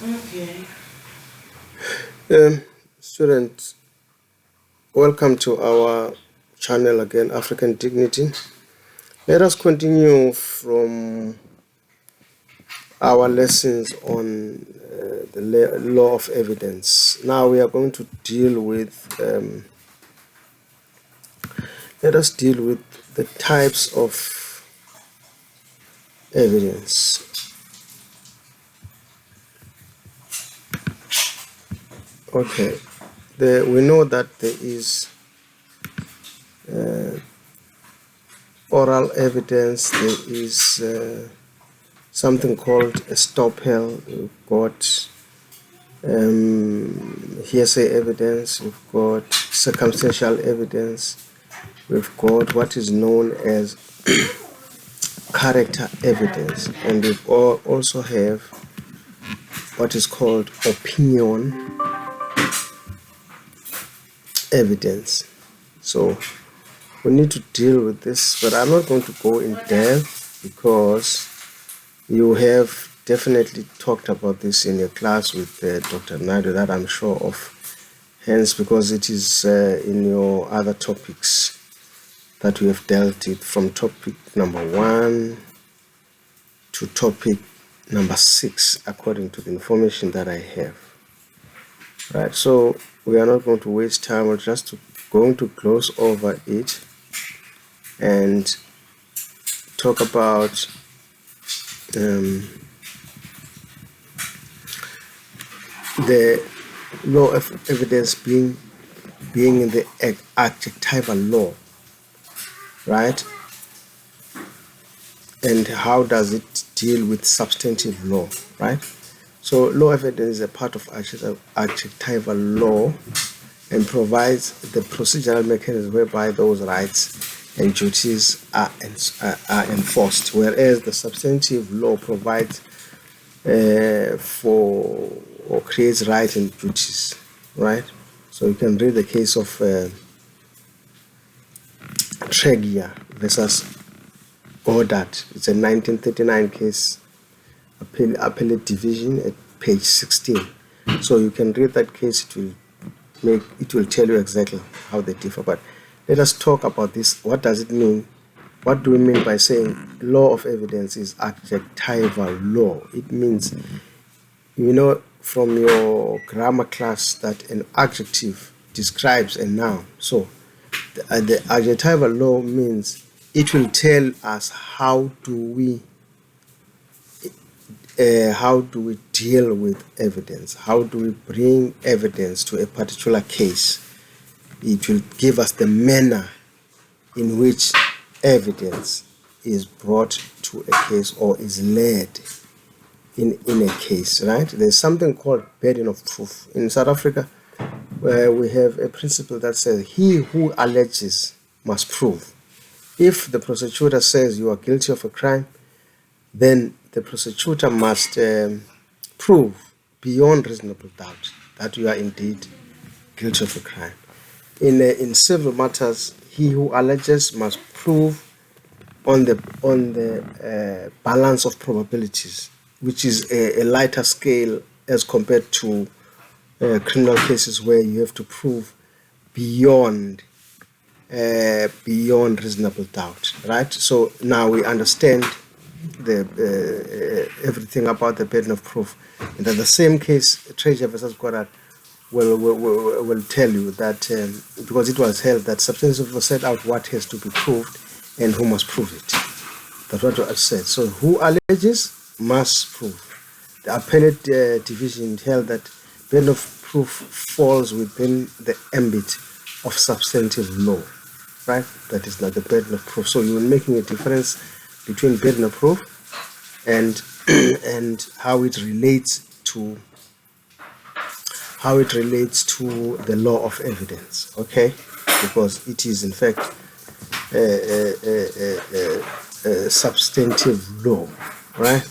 Okay. Um, Students, welcome to our channel again, African Dignity. Let us continue from our lessons on the law of evidence. Now we are going to deal with, let us deal with the types of evidence. Okay, we know that there is oral evidence, there is something called a stoppel, we've got hearsay evidence, we've got circumstantial evidence, we've got what is known as character evidence, and we also have what is called opinion evidence. So we need to deal with this, but I'm not going to go in depth because you have definitely talked about this in your class with Dr. Naidu, that I'm sure of. Hence, because it is in your other topics that we have dealt it, from topic number 1 to topic number 6, according to the information that I have. Right, so we are not going to waste time. We're just going to gloss over it and talk about the law of evidence being in the adjectival law, right? And how does it deal with substantive law, right? So law of evidence is a part of adjectival law and provides the procedural mechanism whereby those rights and duties are enforced, whereas the substantive law provides for or creates rights and duties, right? So you can read the case of Tregia versus Goddard. It's a 1939 case, appellate division, at page 16. So you can read that case. It will tell you exactly how they differ. But let us talk about this. What does it mean? What do we mean by saying law of evidence is adjectival law? It means, you know, from your grammar class, that an adjective describes a noun. So the adjectival law means it will tell us how do we deal with evidence, how do we bring evidence to a particular case. It will give us the manner in which evidence is brought to a case or is led in a case, right? There's something called burden of proof in South Africa, where we have a principle that says he who alleges must prove. If the prosecutor says you are guilty of a crime, then the prosecutor must prove beyond reasonable doubt that you are indeed guilty of a crime. In civil matters, he who alleges must prove on the balance of probabilities, which is a lighter scale as compared to criminal cases where you have to prove beyond reasonable doubt, right? So now we understand the everything about the burden of proof. And in the same case, Treasure versus Goddard will tell you that because it was held that substantive law set out what has to be proved and who must prove it. That's what I said. So who alleges must prove. The appellate division held that burden of proof falls within the ambit of substantive law, right? That is not the burden of proof. So you're making a difference between burden of proof and and how it relates to the law of evidence, okay? Because it is in fact a substantive law, right?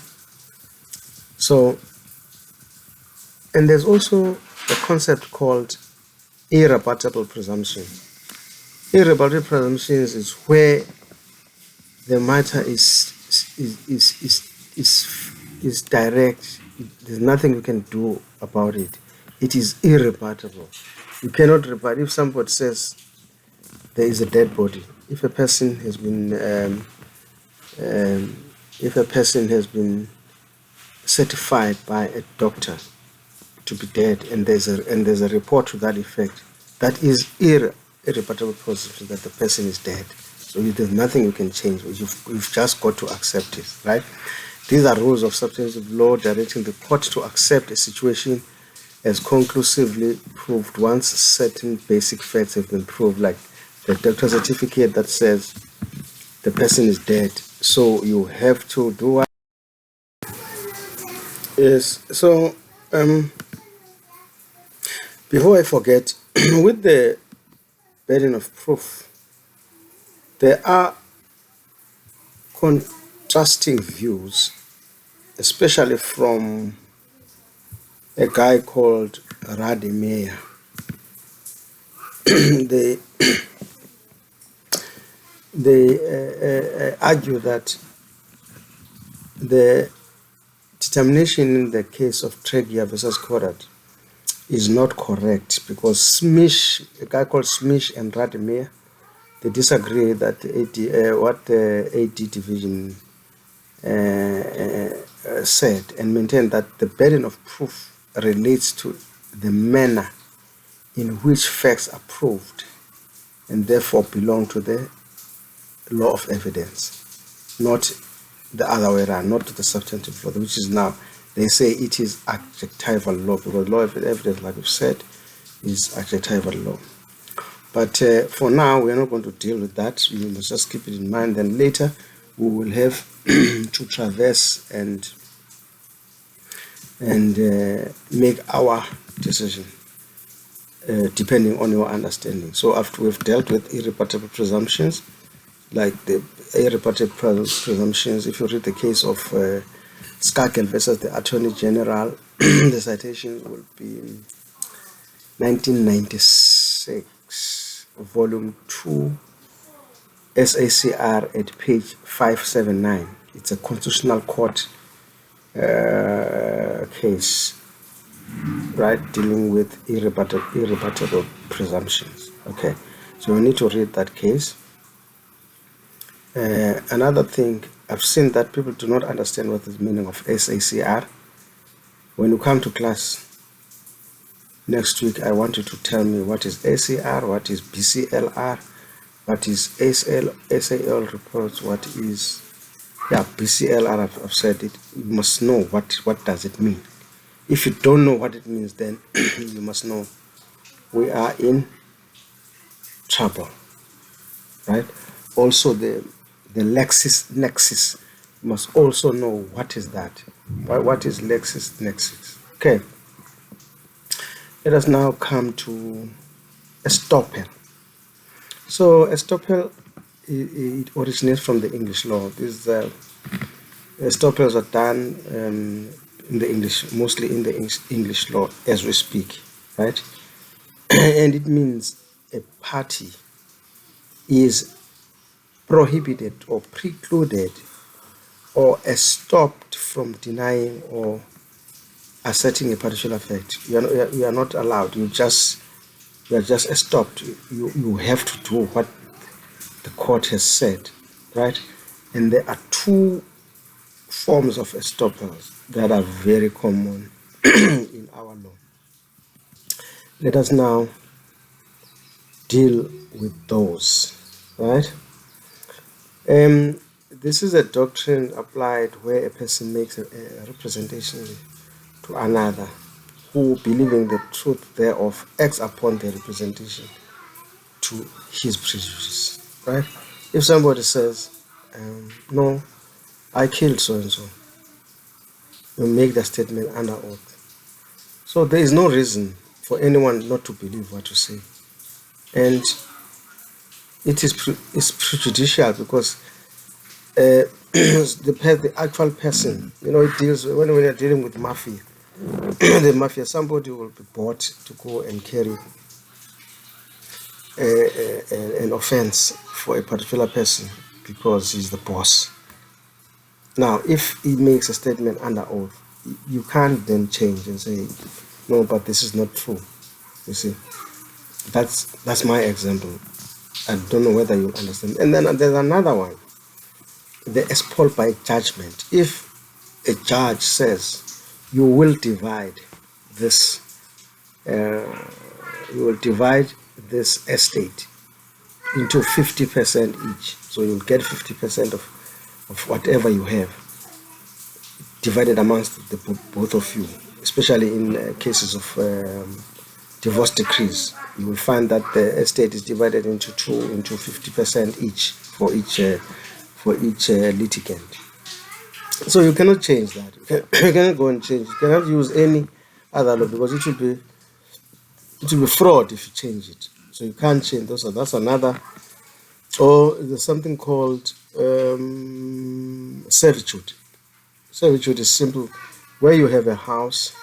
So, and there's also a concept called irrebuttable presumption. Irrebuttable presumptions is where the matter is is direct. There's nothing we can do about it. It is irrebuttable. You cannot rebut. If somebody says there is a dead body, if a person has been certified by a doctor to be dead, and there's a report to that effect, that is irrebuttable position that the person is dead. So there's nothing you can change. You've just got to accept it, right? These are rules of substantive law directing the court to accept a situation as conclusively proved once certain basic facts have been proved, like the doctor certificate that says the person is dead. So you have to do what? Yes. So before I forget, with the burden of proof, there are contrasting views, especially from a guy called Rademacher. they argue that the determination in the case of Tregia versus Korat is not correct because a guy called Smith and Rademacher, they disagree that what the AD division said, and maintain that the burden of proof relates to the manner in which facts are proved and therefore belong to the law of evidence, not the other way around, not to the substantive law, which is now, they say it is adjectival law, because law of evidence, like we've said, is adjectival law. But for now, we're not going to deal with that. We must just keep it in mind. Then later, we will have to traverse and make our decision depending on your understanding. So after we've dealt with irrebuttable presumptions, like the irrebuttable presumptions, if you read the case of Skakel versus the Attorney General, the citation will be 1996, volume 2, SACR at page 579. It's a constitutional court case, right, dealing with irrebuttable presumptions. Okay, so we need to read that case. Another thing, I've seen that people do not understand what is the meaning of SACR. When you come to class next week, I want you to tell me what is ACR, what is BCLR, what is SAL reports, what is BCLR. I've said it. You must know what does it mean. If you don't know what it means, then you must know we are in trouble, right? Also, the LexisNexis, you must also know what is that. What is LexisNexis? Okay. Let us now come to estoppel. So estoppel, it originates from the English law. These estoppels are done in the English, mostly in the English law as we speak, right? And it means a party is prohibited or precluded or stopped from denying or asserting a particular fact. You are not allowed. You are just stopped. You have to do what the court has said, right? And there are two forms of estoppels that are very common in our law. Let us now deal with those, right? This is a doctrine applied where a person makes a representation to another who, believing the truth thereof, acts upon the representation to his prejudice, right? If somebody says, no, I killed so-and-so, you make the statement under oath. So there is no reason for anyone not to believe what you say. And it is prejudicial because the actual person, it deals when we are dealing with mafia. The mafia, somebody will be bought to go and carry an offense for a particular person because he's the boss. Now, if he makes a statement under oath, you can't then change and say, no, but this is not true. You see, that's my example. I don't know whether you understand. And then there's another one, the expel by judgment. If a judge says you will divide this, estate into 50% each, so you'll get 50% of whatever you have, divided amongst the both of you, especially in cases of divorce decrees. You will find that the estate is divided into 50% each for each litigant. So you cannot change that. You cannot go and change. You cannot use any other law, because it will be fraud if you change it. So you can't change those. That's another. Or there's something called servitude. Servitude is simple, where you have a house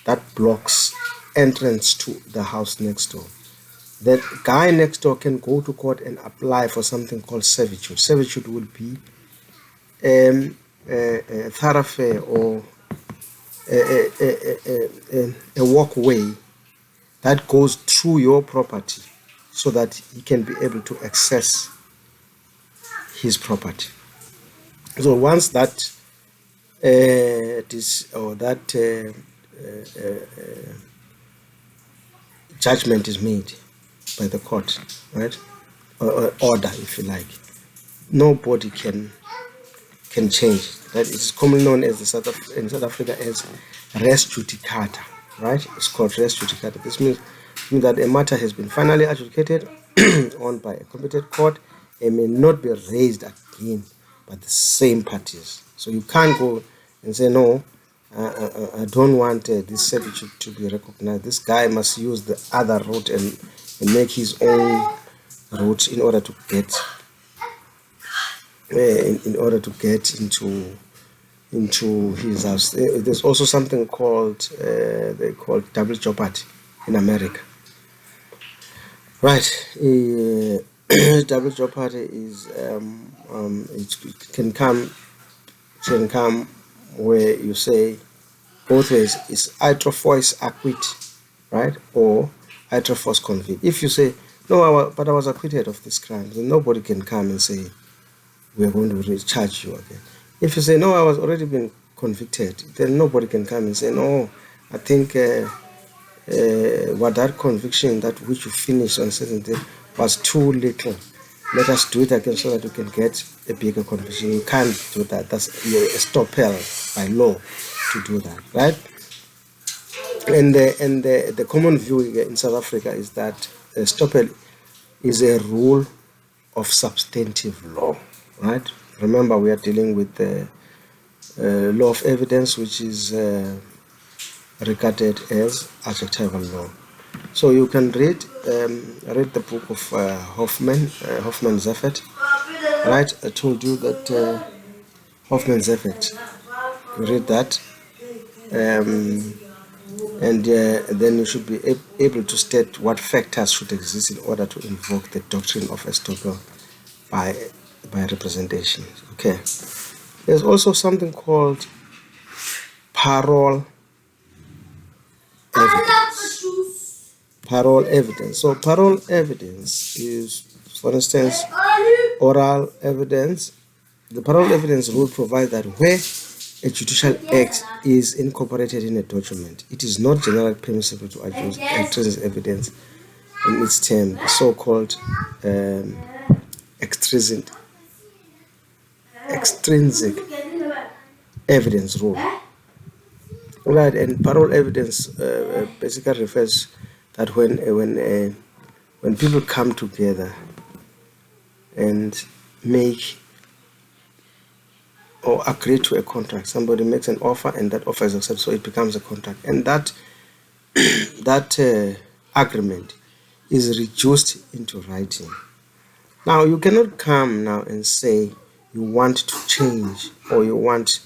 that blocks entrance to the house next door. That guy next door can go to court and apply for something called servitude. Servitude will be a thoroughfare or a walkway that goes through your property, so that he can be able to access his property. So once that judgment is made by the court, right, or order, if you like, nobody can change. That is commonly known as in South Africa as res judicata, right? It's called res judicata. This means that a matter has been finally adjudicated on by a competent court and may not be raised again by the same parties. So you can't go and say, no, I don't want this servitude to be recognized. This guy must use the other route and make his own route in order to get into his house. There's also something called they call double jeopardy in America, right? Double jeopardy is it can come where you say both ways, is atrofos acquit, right, or atrofos convict. If you say no, but I was acquitted of this crime, then nobody can come and say we are going to charge you again. If you say no, I was already been convicted, then nobody can come and say no, I think what that conviction, that which you finished on certain day, was too little. Let us do it again so that you can get a bigger conviction. You can't do that. That's a stopper by law to do that, right? And the common view in South Africa is that stopper is a rule of substantive law, right? Remember, we are dealing with the law of evidence, which is regarded as adjectival law. So you can read the book of Hoffman-Zeffert, right? I told you that Hoffman-Zeffert, you read that, and then you should be able to state what factors should exist in order to invoke the doctrine of estoppel by representation. Okay. There's also something called parole evidence. Parole evidence. So parole evidence is, for instance, oral evidence. The parole evidence rule provides that where a judicial act is incorporated in a document, it is not generally permissible to adduce extrinsic evidence in its term, the so-called extrinsic evidence rule. Right, and parole evidence basically refers that when people come together and make or agree to a contract, somebody makes an offer and that offer is accepted, so it becomes a contract, and that agreement is reduced into writing. Now you cannot come now and say you want to change, or you want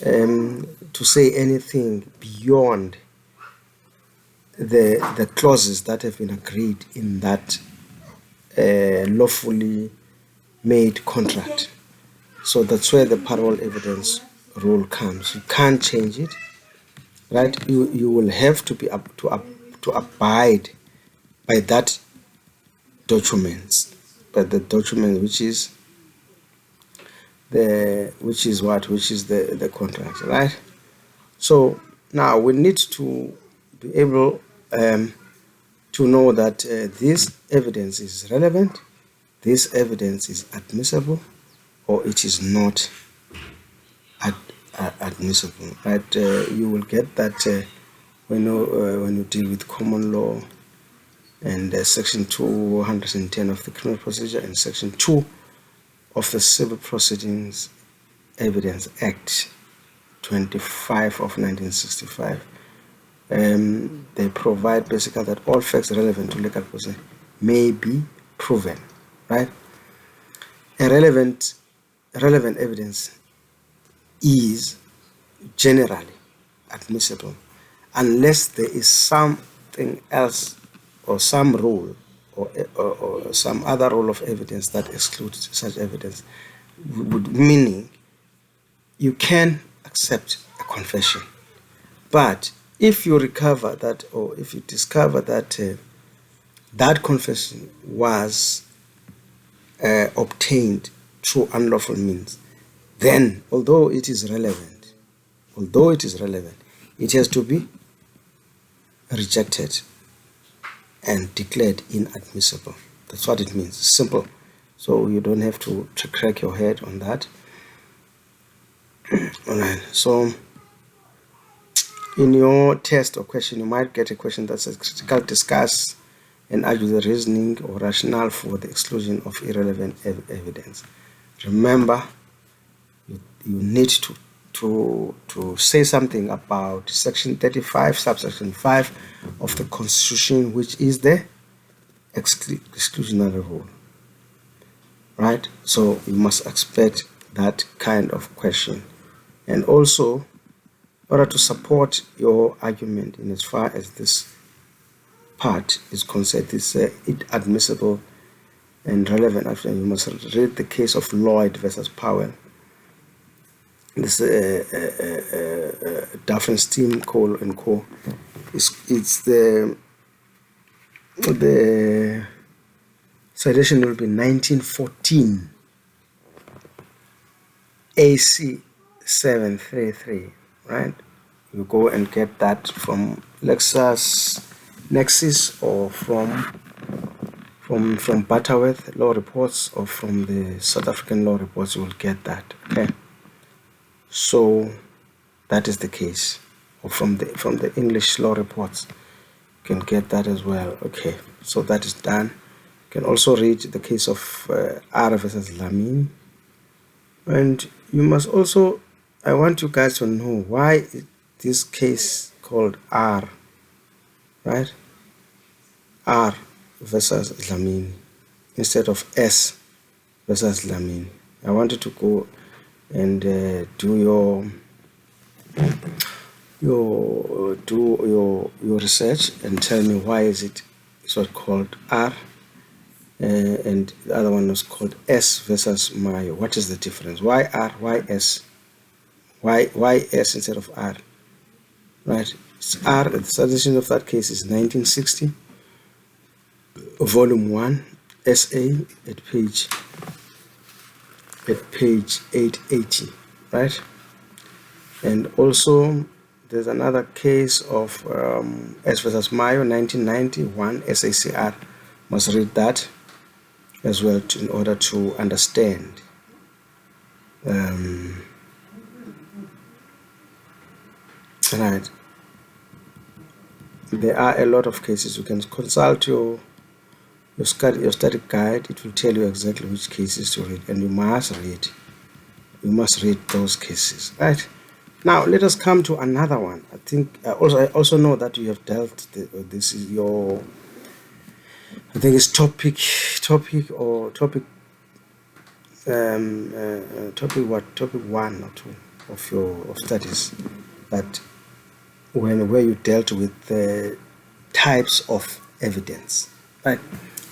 to say anything beyond the clauses that have been agreed in that lawfully made contract. So that's where the parallel evidence rule comes. You can't change it, right? You will have to be to abide by that document, which is the contract, right? So now we need to be able to know that this evidence is relevant, this evidence is admissible, or it is not admissible, right? You will get that when you deal with common law and section 210 of the Criminal Procedure and section 2 of the Civil Proceedings Evidence Act 25 of 1965. They provide basically that all facts relevant to legal proceedings may be proven, right? A relevant evidence is generally admissible unless there is something else or some rule or some other rule of evidence that excludes such evidence, meaning you can accept a confession, but if you recover that, or if you discover that that confession was obtained through unlawful means, then although it is relevant, it has to be rejected and declared inadmissible. That's what it means. Simple. So you don't have to crack your head on that. Alright, so in your test or question, you might get a question that says critical discuss and argue the reasoning or rationale for the exclusion of irrelevant evidence. Remember, you need to say something about section 35 subsection 5 of the Constitution, which is the exclusionary rule, right? So you must expect that kind of question. And also, in order to support your argument in as far as this part is concerned, is inadmissible and relevant action, you must read the case of Lloyd versus Powell. This Duffenstein, Cole and Co. It's the citation will be 1914 AC 733, right? You go and get that from LexisNexis or from Butterworth Law Reports or from the South African Law Reports. You will get that. Okay. So that is the case. Or from the English Law Reports, you can get that as well. Okay. So that is done. You can also read the case of R versus Lamine. And you must also, I want you guys to know why this case called R, right? R versus Lamine instead of S versus Lamine. I want you to go and do your research and tell me why it's what called R and the other one was called S versus Mayo. What is the difference? Why R? Why S? Why S instead of R? Right? It's R. The citation of that case is 1960, volume 1, SA at page 880, right? And also there's another case of S versus Mayo, 1991, SACR. Must read that as well in order to understand right. There are a lot of cases. You can consult your study guide. It will tell you exactly which cases to read, and you must read those cases, right? Now let us come to another one. I think I also know that you have dealt this is your, I think it's topic 1 or 2 of your studies, but where you dealt with the types of evidence, right?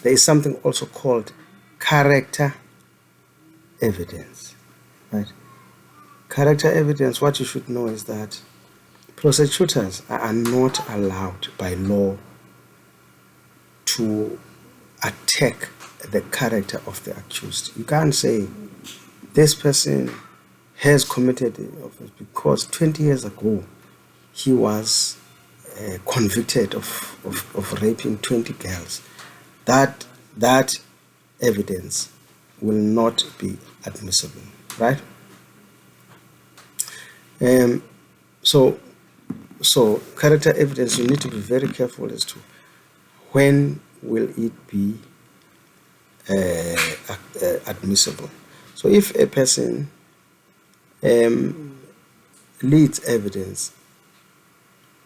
There is something also called character evidence, right? Character evidence, what you should know is that prosecutors are not allowed by law to attack the character of the accused. You can't say this person has committed an offense because 20 years ago he was convicted of raping 20 girls. That evidence will not be admissible, right? So character evidence, you need to be very careful as to when will it be admissible. So if a person leads evidence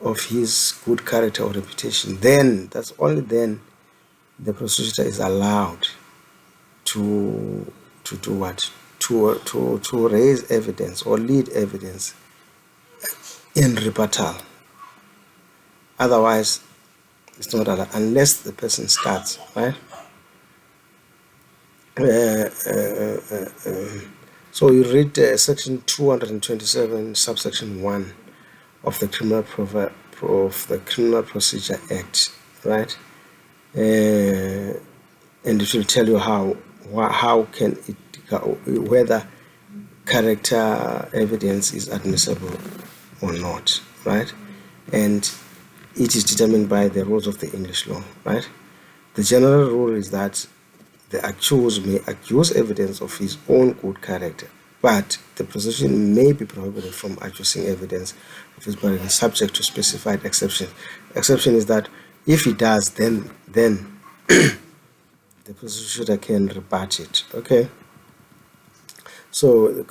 of his good character or reputation, then that's only then the prosecutor is allowed to do what? To raise evidence or lead evidence in rebuttal. Otherwise, it's not allowed unless the person starts, right? So you read section 227, subsection 1 of the Criminal Procedure Act, right? And it will tell you how can it whether character evidence is admissible or not, right? And it is determined by the rules of the English law, right? The general rule is that the accused may accuse evidence of his own good character, but the prosecution may be prohibited from accusing evidence of his bad character, subject to specified exceptions. Exception is that if he does, then the prosecutor can rebut it. Okay. So the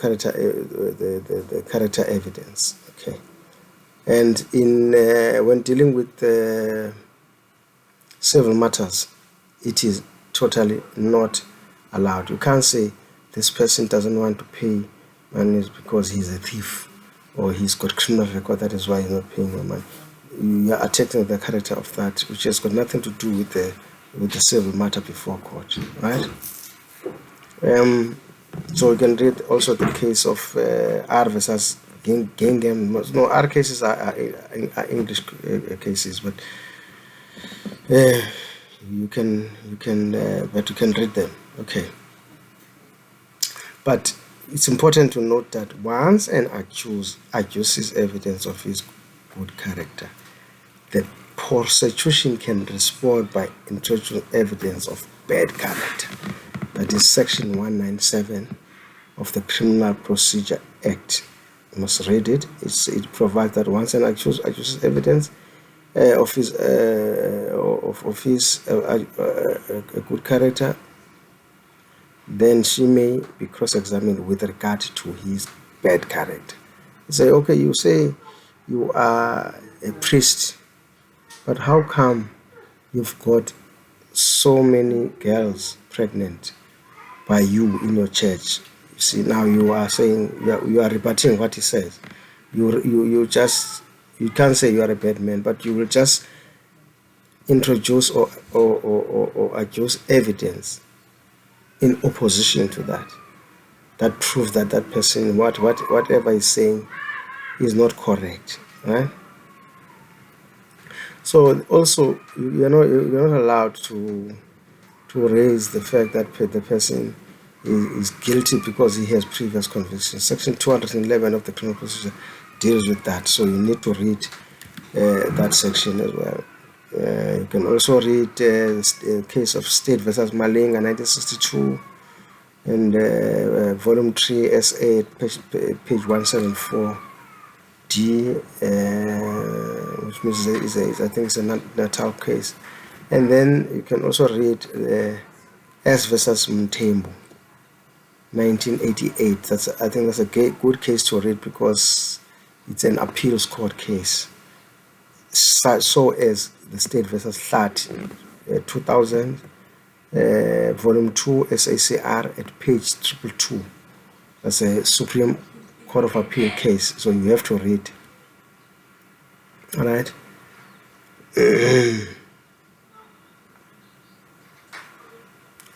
character evidence. Okay. And in when dealing with civil matters, it is totally not allowed. You can't say this person doesn't want to pay money because he's a thief or he's got criminal record, that is why he's not paying your money. You are attacking the character of that, which has got nothing to do with the civil matter before court, right? So you can read also the case of R versus Gingham. No, R cases are English cases, but you can read them. Okay. But it's important to note that once an accused adduces evidence of his good character, the prosecution can respond by introducing evidence of bad character. That is section 197 of the Criminal Procedure Act. You must read it. It provides that once an accused adduces evidence of his good character, then she may be cross-examined with regard to his bad character. You say, okay, you say you are a priest, but how come you've got so many girls pregnant by you in your church? You see, now you are saying, you are rebutting what he says. You can't say you are a bad man, but you will just introduce or adduce evidence in opposition to that proves that person, whatever he's saying is not correct, right? So also, you're not allowed to raise the fact that the person is guilty because he has previous convictions. Section 211 of the Criminal Procedure deals with that, so you need to read that section as well. You can also read the case of State versus Malinga, 1962, and volume 3 SA, page 174 D, which means I think it's a Natal case. And then you can also read S versus Mthembu, 1988. I think that's a good case to read because it's an appeals court case. So as the State versus Hlat, 2000, volume 2 SACR at page 222. That's a Supreme Court of Appeal case, so you have to read. All right.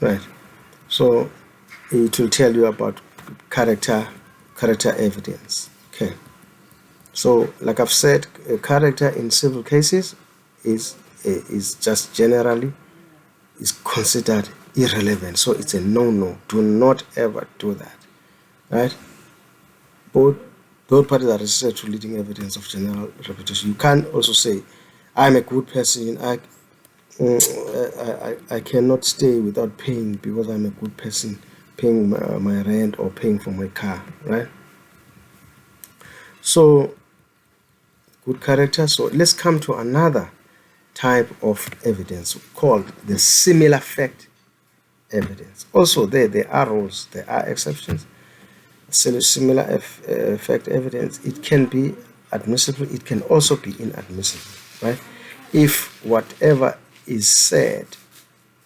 Right. So it will tell you about character character evidence. Okay. So, like I've said, character in civil cases is just generally is considered irrelevant. So it's a no-no. Do not ever do that. Right? Both parties are registered to leading evidence of general reputation. You can't also say, I'm a good person. I cannot stay without paying because I'm a good person, paying my rent or paying for my car, right? So, good character. So let's come to another type of evidence called the similar fact evidence. Also, there are rules, there are exceptions. Similar fact evidence, it can be admissible, it can also be inadmissible, right? If whatever is said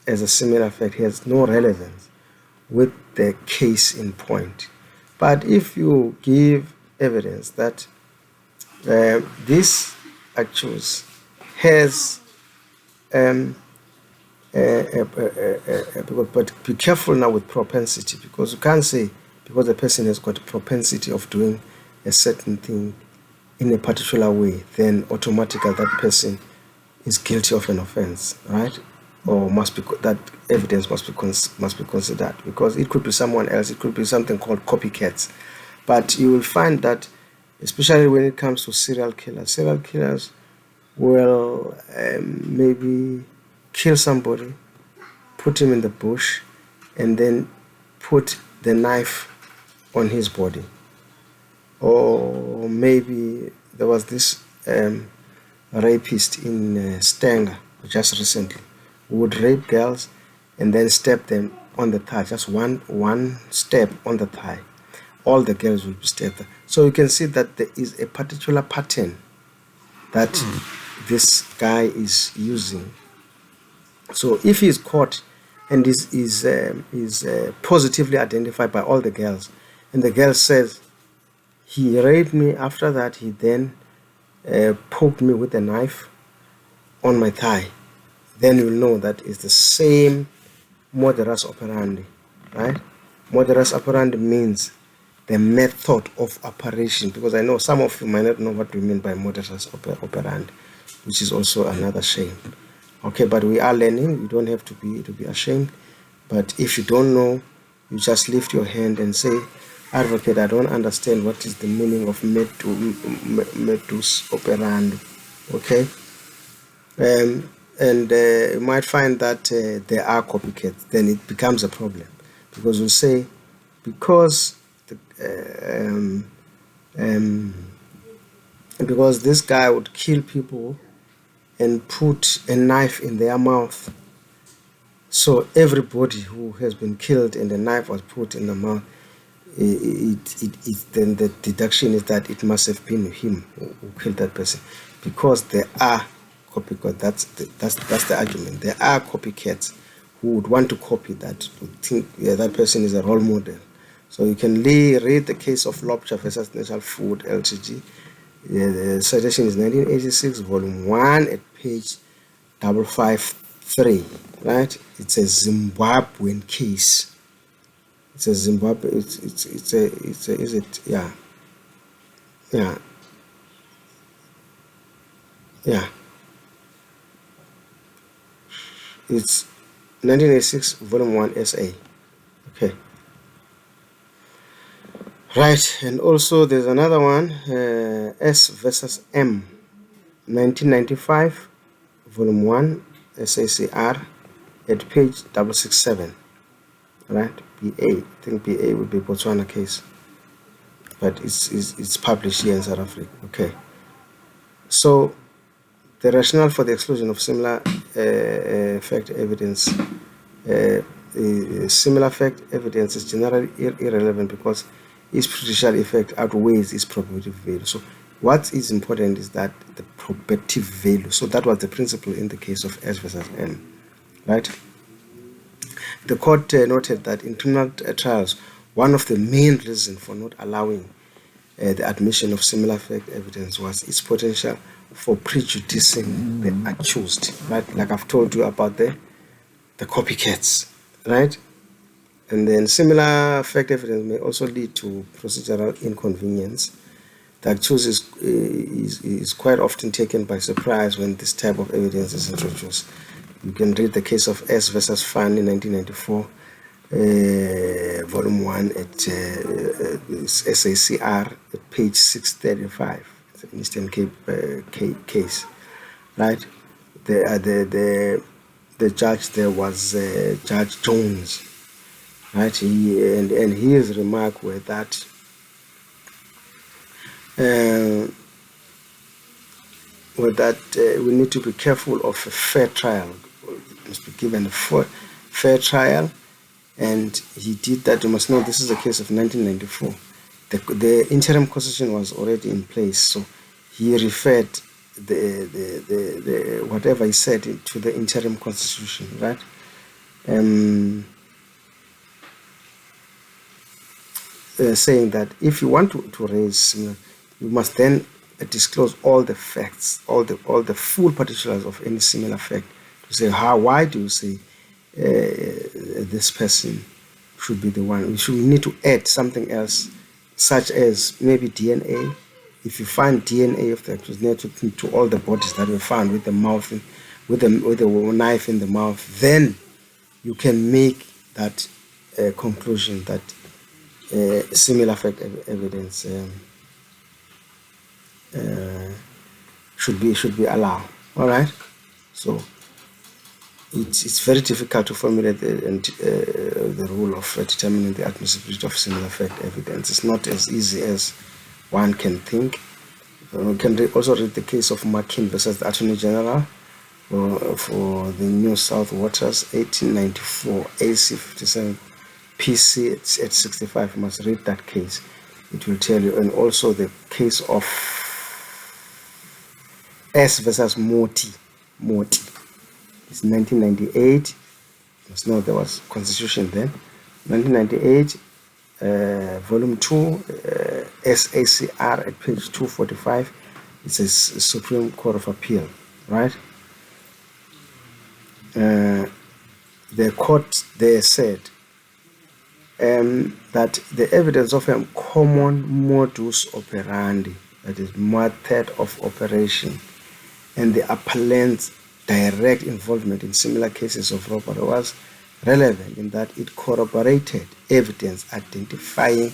as a similar fact has no relevance with the case in point. But if you give evidence that this accused has but be careful now with propensity, because you can't say because a person has got a propensity of doing a certain thing in a particular way, then automatically that person is guilty of an offense, right? Or must be, that evidence must be considered, because it could be someone else. It could be something called copycats. But you will find that, especially when it comes to serial killers will maybe kill somebody, put him in the bush, and then put the knife on his body. Or maybe there was this rapist in Stanger just recently who would rape girls and then stab them on the thigh, just one step on the thigh. All the girls will be stabbed. So you can see that there is a particular pattern that this guy is using. So if he is caught and is positively identified by all the girls, and the girl says he raped me, after that he then poked me with a knife on my thigh, then you'll know that it's the same modus operandi, right? Modus operandi means the method of operation, because I know some of you might not know what we mean by modus operandi, which is also another shame. Okay, but we are learning. You don't have to be ashamed. But if you don't know, you just lift your hand and say, "Advocate, I don't understand what is the meaning of modus operandi." Okay, and you might find that there are copycats. Then it becomes a problem, because you say, because because this guy would kill people and put a knife in their mouth, so everybody who has been killed and the knife was put in the mouth, then the deduction is that it must have been him who killed that person, because there are copycats. That's the argument. There are copycats who would want to copy that, would think that person is a role model. So you can read the case of Lobster versus National Food Ltg. The citation is 1986, volume 1, at page 553. Right? It's a Zimbabwean case. It's a Zimbabwe. It's a is it? Yeah. It's 1986, volume 1, SA. Okay. Right, and also there's another one, S versus M, 1995, volume 1, SACR, at page 667. Right, BA. I think BA would be Botswana case, but it's published here in South Africa. Okay. So the rationale for the exclusion of similar fact evidence, similar fact evidence is generally irrelevant because its prejudicial effect outweighs its probative value. So what is important is that the probative value. So that was the principle in the case of S versus M, right? The court noted that in criminal trials, one of the main reasons for not allowing the admission of similar fact evidence was its potential for prejudicing the accused, right? Like I've told you about the copycats, right? And then similar fact evidence may also lead to procedural inconvenience. The accused is quite often taken by surprise when this type of evidence is introduced. You can read the case of S versus Fan in 1994, volume 1 at SACR at page 635. It's an Eastern Cape case, right? The judge there was Judge Jones, right? And his remark were that we need to be careful of a fair trial. It must be given a fair trial, and he did that. You must know this is a case of 1994. The interim constitution was already in place, so he referred the whatever he said to the interim constitution, right? Saying that if you want to raise, you must then disclose all the facts, all the full particulars of any similar fact, to say why do you say this person should be the one. We need to add something else, such as maybe DNA. If you find DNA of the accused to all the bodies that were found with the mouth, with the knife in the mouth, then you can make that conclusion that similar fact evidence should be allowed. All right, so it's very difficult to formulate the rule of determining the admissibility of similar fact evidence. It's not as easy as one can think. We can also read the case of McKin versus the Attorney General for the New South Waters, 1894, AC 57, PC at 65. You must read that case. It will tell you. And also the case of S versus Moti. It's 1998. You must know there was constitution then. 1998, volume 2, SACR at page 245. It says Supreme Court of Appeal, right? The court there said that the evidence of a common modus operandi, that is method of operation, and the appellant's direct involvement in similar cases of robbery was relevant in that it corroborated evidence identifying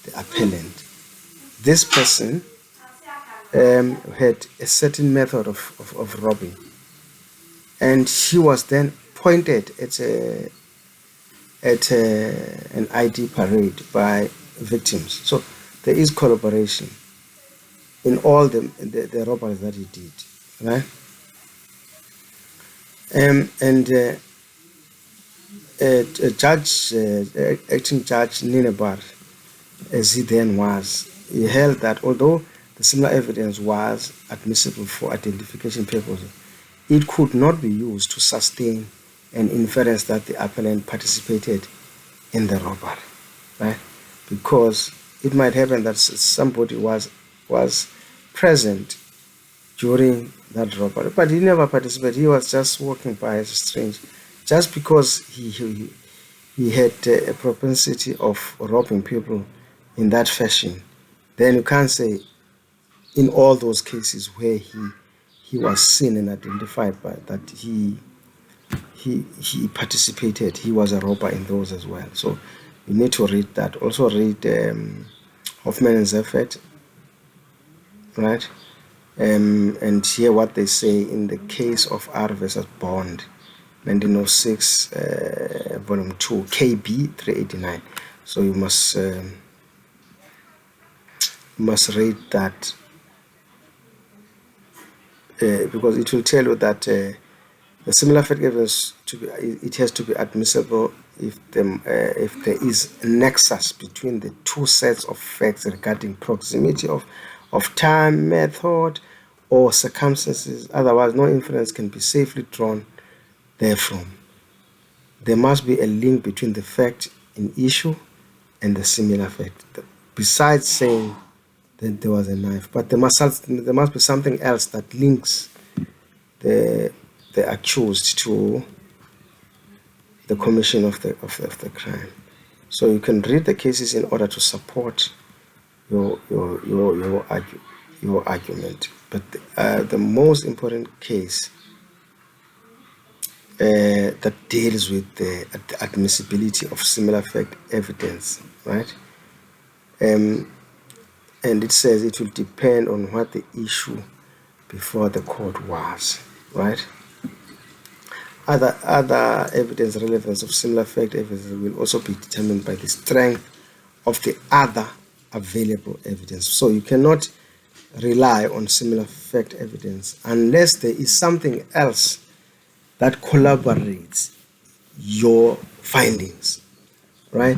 the appellant. This person had a certain method of robbing, and she was then pointed at an ID parade by victims. So there is corroboration in all the robberies that he did, right? Acting Judge Ninebar, as he then was, he held that although the similar evidence was admissible for identification purposes, it could not be used to sustain an inference that the appellant participated in the robbery, right? Because it might happen that somebody was present during that robbery, but he never participated. He was just walking by as a stranger. Just because he had a propensity of robbing people in that fashion, then you can't say in all those cases where he was seen and identified by that he participated, he was a robber in those as well. So you need to read that. Also read Hoffman and Zeffert, right? And hear what they say in the case of R versus Bond, 1906, volume 2, KB 389. So you must read that because it will tell you that the similar fact evidence it has to be admissible if there is a nexus between the two sets of facts regarding proximity of time, method, or circumstances. Otherwise, no inference can be safely drawn therefrom. There must be a link between the fact in issue and the similar fact. Besides saying that there was a knife, but there must be something else that links the accused to the commission of the crime. So you can read the cases in order to support your argument. But the most important case that deals with the admissibility of similar fact evidence, right? And it says it will depend on what the issue before the court was, right? Other evidence relevance of similar fact evidence will also be determined by the strength of the other available evidence. So you cannot rely on similar fact evidence unless there is something else that corroborates your findings, right?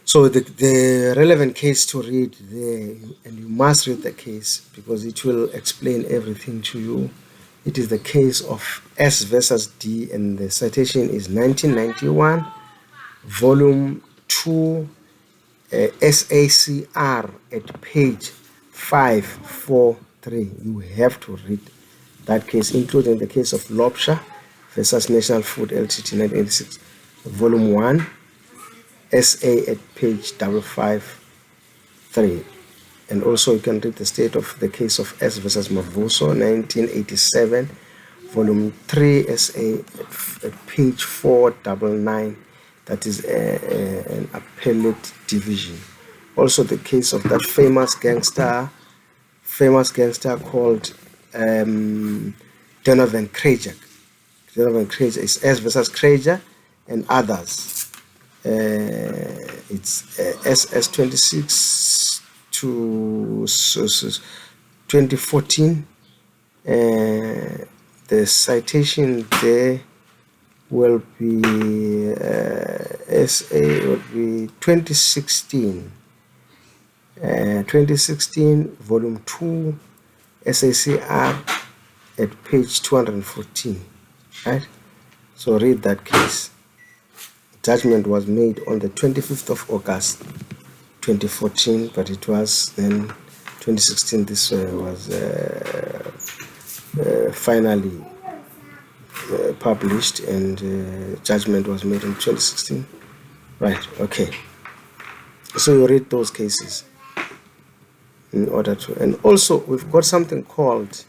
So the relevant case to read there, and you must read the case because it will explain everything to you. It is the case of S versus D, and the citation is 1991, volume 2, SACR at page 543. You have to read that case, including the case of Lobsha versus National Food Ltd 1986, volume 1, SA at page 553. And also you can read the state of the case of S versus Mavuso 1987, volume 3, SA at page 499. That is an appellate division. Also the case of that famous gangster called Donovan Krager. Donovan Krager is S versus Krager and others. It's SS26 to 2014. The citation there will be SA will be 2016. 2016 volume 2 SACR at page 214, right? So read that case. Judgment was made on the 25th of August 2014, but it was then 2016 this was finally published, and judgment was made in 2016, right? Okay, so you read those cases in order to, and also we've got something called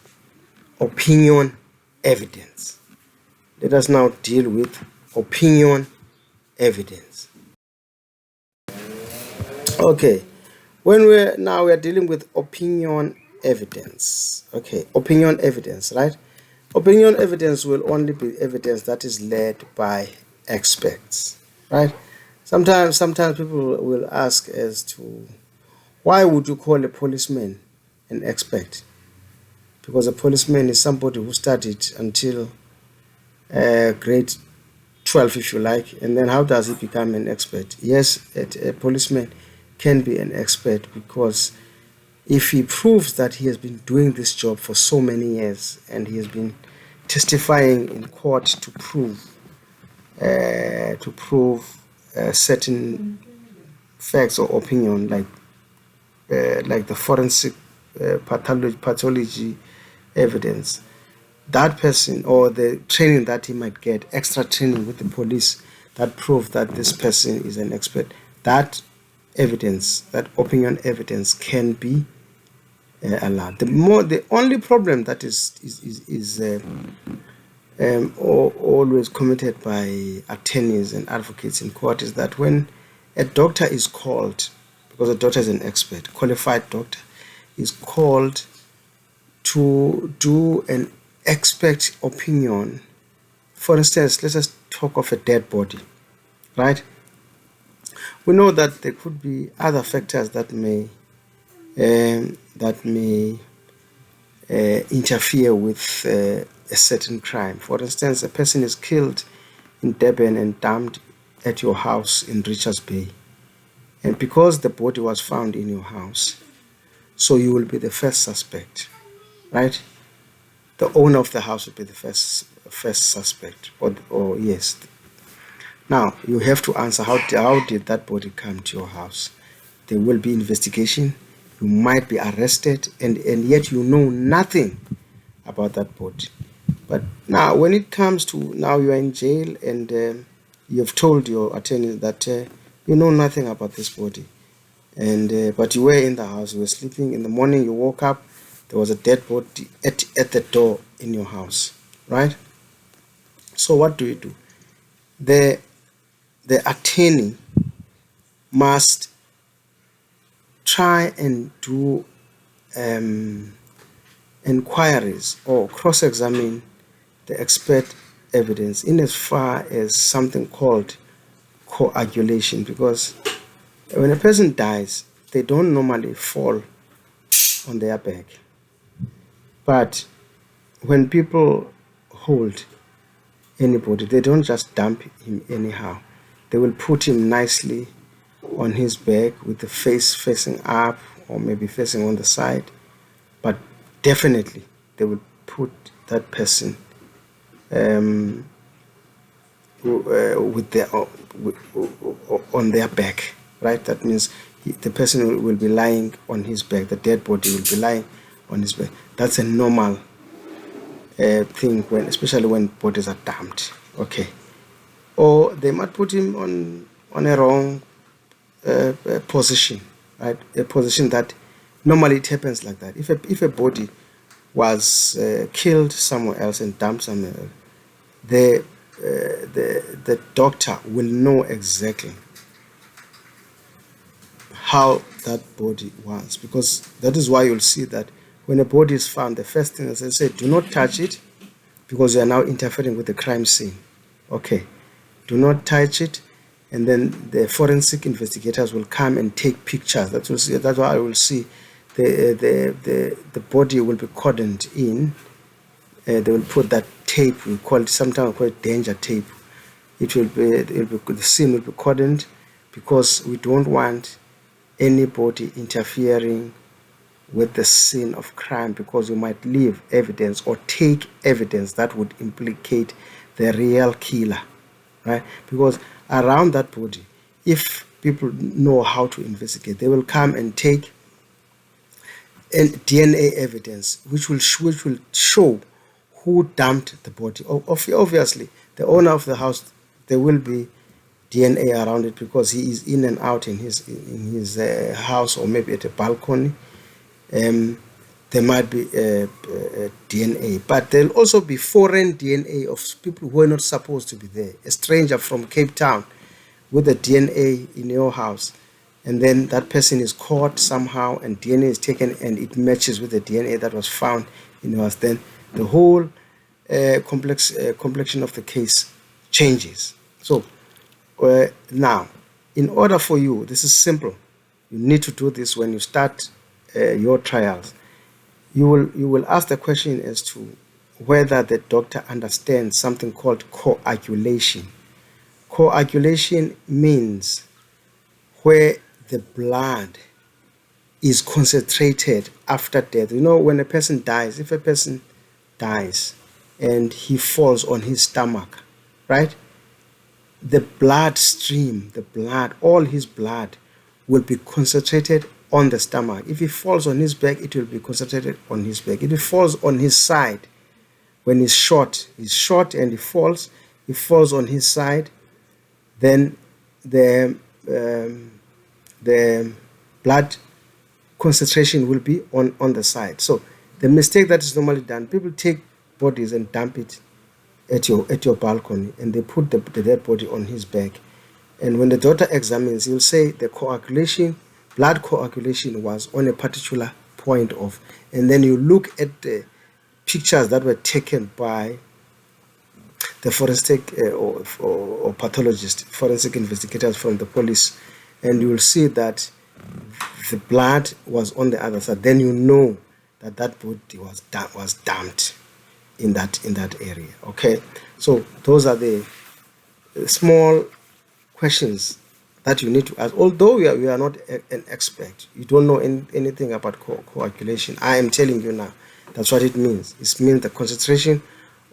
opinion evidence. Let us now deal with opinion evidence. Okay, when we are dealing with opinion evidence. Okay, opinion evidence, right? Opinion evidence will only be evidence that is led by experts, right? Sometimes people will ask as to why would you call a policeman an expert? Because a policeman is somebody who studied until grade 12, if you like, and then how does he become an expert? Yes, a policeman can be an expert because if he proves that he has been doing this job for so many years and he has been testifying in court to prove certain facts or opinion, like the forensic pathology evidence, that person, or the training that he might get, extra training with the police that prove that this person is an expert, that evidence, that opinion evidence can be allowed. The only problem that is always committed by attorneys and advocates in court is that when a doctor is called, because a doctor is an expert, qualified doctor, is called to do an expert opinion. For instance, let's just talk of a dead body, right? We know that there could be other factors that may interfere with a certain crime. For instance, a person is killed in Durban and dumped at your house in Richards Bay, and because the body was found in your house, so you will be the first suspect, right? The owner of the house will be the first suspect, or yes. Now you have to answer, how did that body come to your house? There will be investigation. You might be arrested, and yet you know nothing about that body. But now when it comes to, now you are in jail and you have told your attorney that You know nothing about this body. And but you were in the house, you were sleeping. In the morning you woke up, there was a dead body at the door in your house, right? So what do? The the attorney must try and do um, inquiries or cross-examine the expert evidence in as far as something called coagulation, because when a person dies, they don't normally fall on their back. But when people hold anybody, they don't just dump him anyhow. They will put him nicely on his back with the face facing up or maybe facing on the side. But definitely they will put that person um, with their on their back, right? That means the person will be lying on his back. The dead body will be lying on his back. That's a normal thing, when, especially when bodies are dumped. Okay, or they might put him on a wrong position, right? A position that normally it happens like that. If a body was killed somewhere else and dumped somewhere else, the the doctor will know exactly how that body was, because that is why you'll see that when a body is found, the first thing, as I say, do not touch it, because you are now interfering with the crime scene. Okay, do not touch it, and then the forensic investigators will come and take pictures. That's why I will see the body will be cordoned in. They will put that tape, we call it, sometimes we call it danger tape. The scene will be cordoned, because we don't want anybody interfering with the scene of crime, because you might leave evidence or take evidence that would implicate the real killer, right? Because around that body, if people know how to investigate, they will come and take DNA evidence, which will show who dumped the body. Obviously, the owner of the house, there will be DNA around it, because he is in and out in his house, or maybe at a balcony. There might be DNA, but there'll also be foreign DNA of people who are not supposed to be there. A stranger from Cape Town with a DNA in your house, and then that person is caught somehow, and DNA is taken, and it matches with the DNA that was found in your house. Then the whole complexion of the case changes. So now, in order for you, this is simple. You need to do this when you start your trials. You will ask the question as to whether the doctor understands something called coagulation. Coagulation means where the blood is concentrated after death. You know, when a person dies, if a person dies and he falls on his stomach, right? The blood stream, all his blood will be concentrated on the stomach. If he falls on his back, it will be concentrated on his back. If he falls on his side, when he's shot and he falls on his side, then the blood concentration will be on the side. So the mistake that is normally done, people take bodies and dump it at your balcony, and they put the dead body on his back. And when the doctor examines, he'll say the blood coagulation was on a particular point of, and then you look at the pictures that were taken by the forensic or pathologist, forensic investigators from the police, and you will see that the blood was on the other side. Then you know that body was dumped in that area. Okay, so those are the small questions that you need to ask. Although we are not an expert, you don't know anything about coagulation, I am telling you now, that's what it means. It means the concentration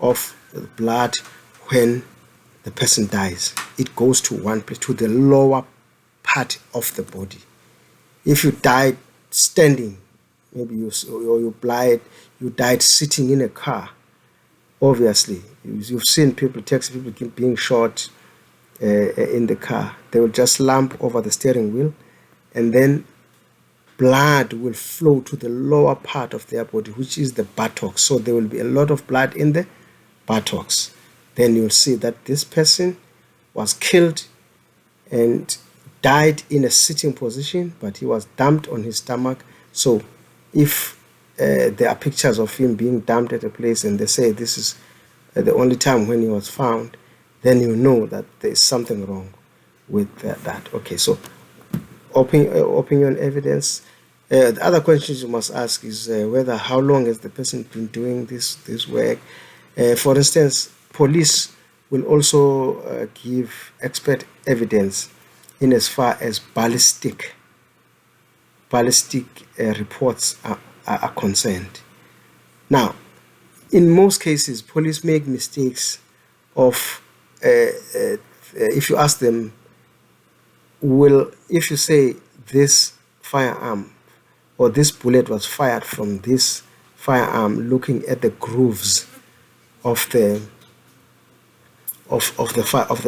of the blood when the person dies. It goes to one place, to the lower part of the body. If you died standing, maybe you died sitting in a car, obviously you've seen people being shot in the car. They will just lamp over the steering wheel, and then blood will flow to the lower part of their body, which is the buttocks. So there will be a lot of blood in the buttocks. Then you'll see that this person was killed and died in a sitting position, but he was dumped on his stomach. So if there are pictures of him being dumped at a place and they say this is the only time when he was found, then you know that there is something wrong with that. Okay, so opinion evidence. The other questions you must ask is whether how long has the person been doing this work. For instance, police will also give expert evidence in as far as ballistic reports are concerned. Now, in most cases, police make mistakes of if you ask them, if you say this firearm or this bullet was fired from this firearm, looking at the grooves of the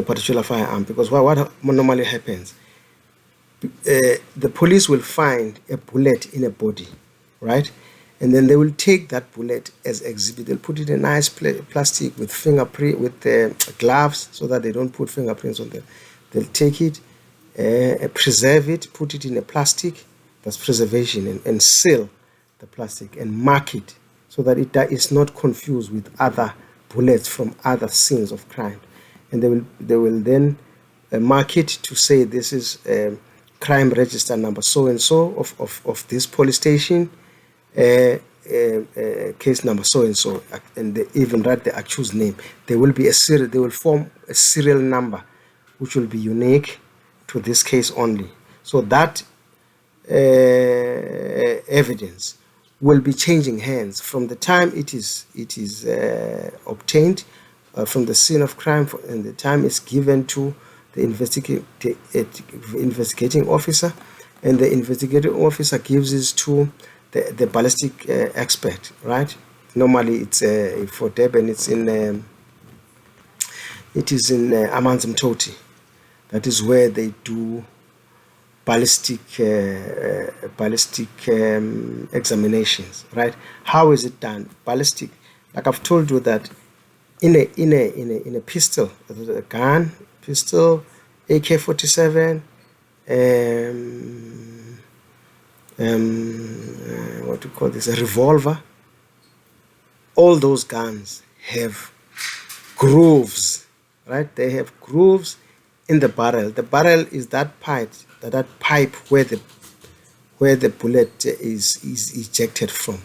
particular firearm, because what normally happens, the police will find a bullet in a body, right? And then they will take that bullet as exhibit. They'll put it in nice plastic with fingerprint, with gloves, so that they don't put fingerprints on them. They'll take it, preserve it, put it in a plastic, that's preservation, and seal the plastic and mark it so that it is not confused with other bullets from other scenes of crime. And they will then mark it to say this is crime register number so and so of this police station, case number so and so, and they even write the accused name. There will be a serial. They will form a serial number, which will be unique to this case only. So that evidence will be changing hands from the time it is obtained from the scene of crime, and the time it's given to the investigating officer, and the investigating officer gives it to the ballistic expert, right? Normally it's for Durban it is in Amanzimtoti. That is where they do ballistic examinations, right? How is it done? Ballistic, like I've told you, that in a pistol, a gun, pistol, AK-47, what do you call this? A revolver. All those guns have grooves, right? They have grooves in the barrel. The barrel is that pipe where the bullet is ejected from.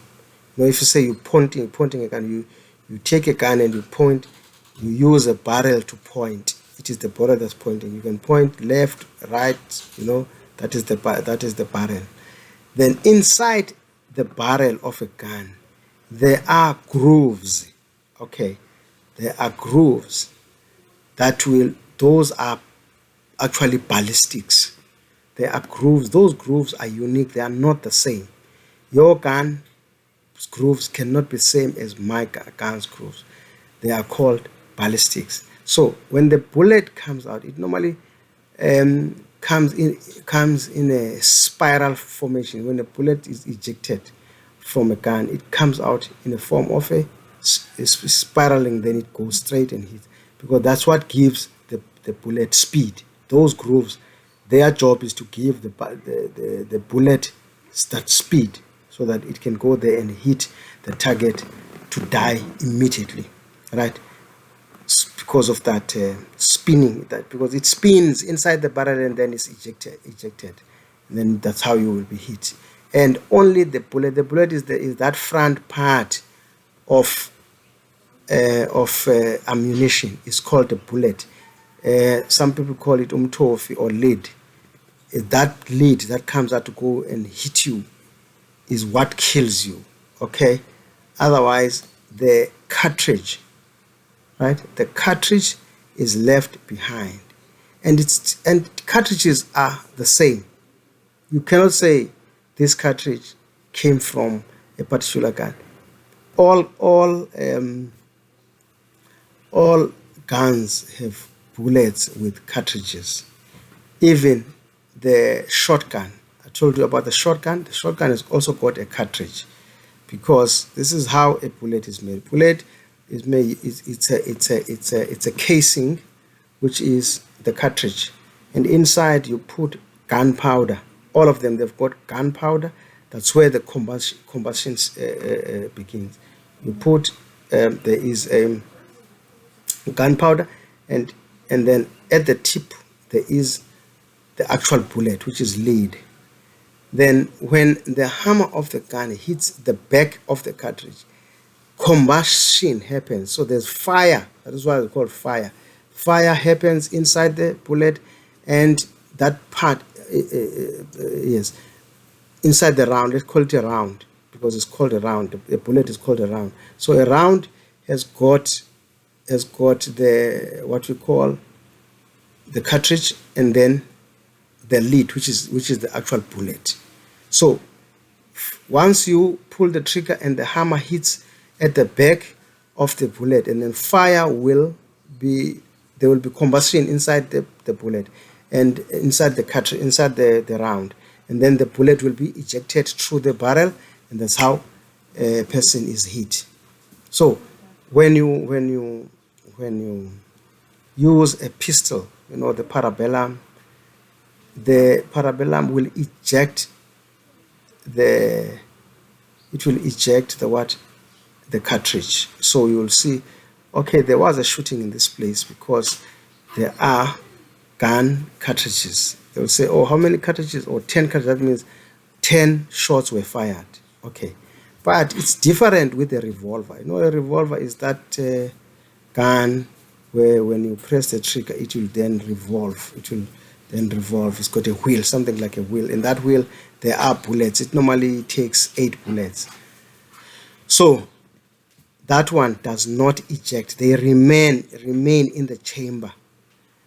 You know, if you say you're pointing a gun, you take a gun and you point, you use a barrel to point. It is the barrel that's pointing. You can point left, right, you know, that is the barrel. Then inside the barrel of a gun, there are grooves. Okay, there are grooves those are actually ballistics. There are grooves. Those grooves are unique. They are not the same. Your gun's grooves cannot be the same as my gun's grooves. They are called ballistics. So when the bullet comes out, it normally comes in a spiral formation. When a bullet is ejected from a gun, it comes out in the form of a spiraling, then it goes straight and hits, because that's what gives the bullet speed. Those grooves, their job is to give the bullet that speed so that it can go there and hit the target to die immediately, right? Because of that spinning, because it spins inside the barrel and then it's ejected, and then that's how you will be hit. And only the bullet is that front part of ammunition is called the bullet. Some people call it umtofi or lead. That lead that comes out to go and hit you is what kills you. Okay, otherwise the cartridge, right? The cartridge is left behind, and cartridges are the same. You cannot say this cartridge came from a particular gun. All guns have bullets with cartridges. Even the shotgun, I told you about the shotgun has also got a cartridge, because this is how a bullet is made. Bullet is made, it's a casing, which is the cartridge, and inside you put gunpowder. All of them, they've got gunpowder. That's where the combustion begins. You put there is gunpowder, and then at the tip there is the actual bullet, which is lead. Then when the hammer of the gun hits the back of the cartridge, combustion happens. So there's fire. That is why it's called fire. Fire happens inside the bullet, and that part yes, inside the round. Let's call it a round, because it's called a round. The bullet is called a round. So a round has got the, what we call, the cartridge, and then the lead, which is the actual bullet. So once you pull the trigger and the hammer hits at the back of the bullet, and then fire will be, there will be combustion inside the bullet and inside the cartridge, inside the round, and then the bullet will be ejected through the barrel, and that's how a person is hit. So when you use a pistol, the parabellum will eject the cartridge. So you'll see, okay, there was a shooting in this place because there are gun cartridges. They'll say, oh, how many cartridges? Or 10 cartridges. That means 10 shots were fired. Okay, but it's different with a revolver. A revolver is that gun where when you press the trigger, it will then revolve. It's got a wheel, something like a wheel. In that wheel, there are bullets. It normally takes 8 bullets. So that one does not eject. They remain in the chamber.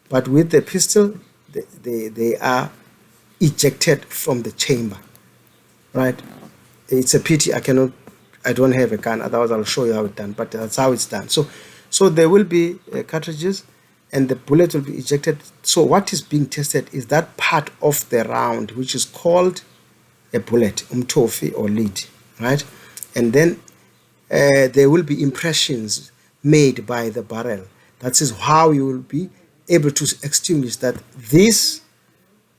But with the pistol, they are ejected from the chamber. Right? It's a pity I don't have a gun. Otherwise, I'll show you how it's done. But that's how it's done. So there will be cartridges, and the bullet will be ejected. So what is being tested is that part of the round, which is called a bullet, umtofi or lead, right? And then there will be impressions made by the barrel. That is how you will be able to extinguish that this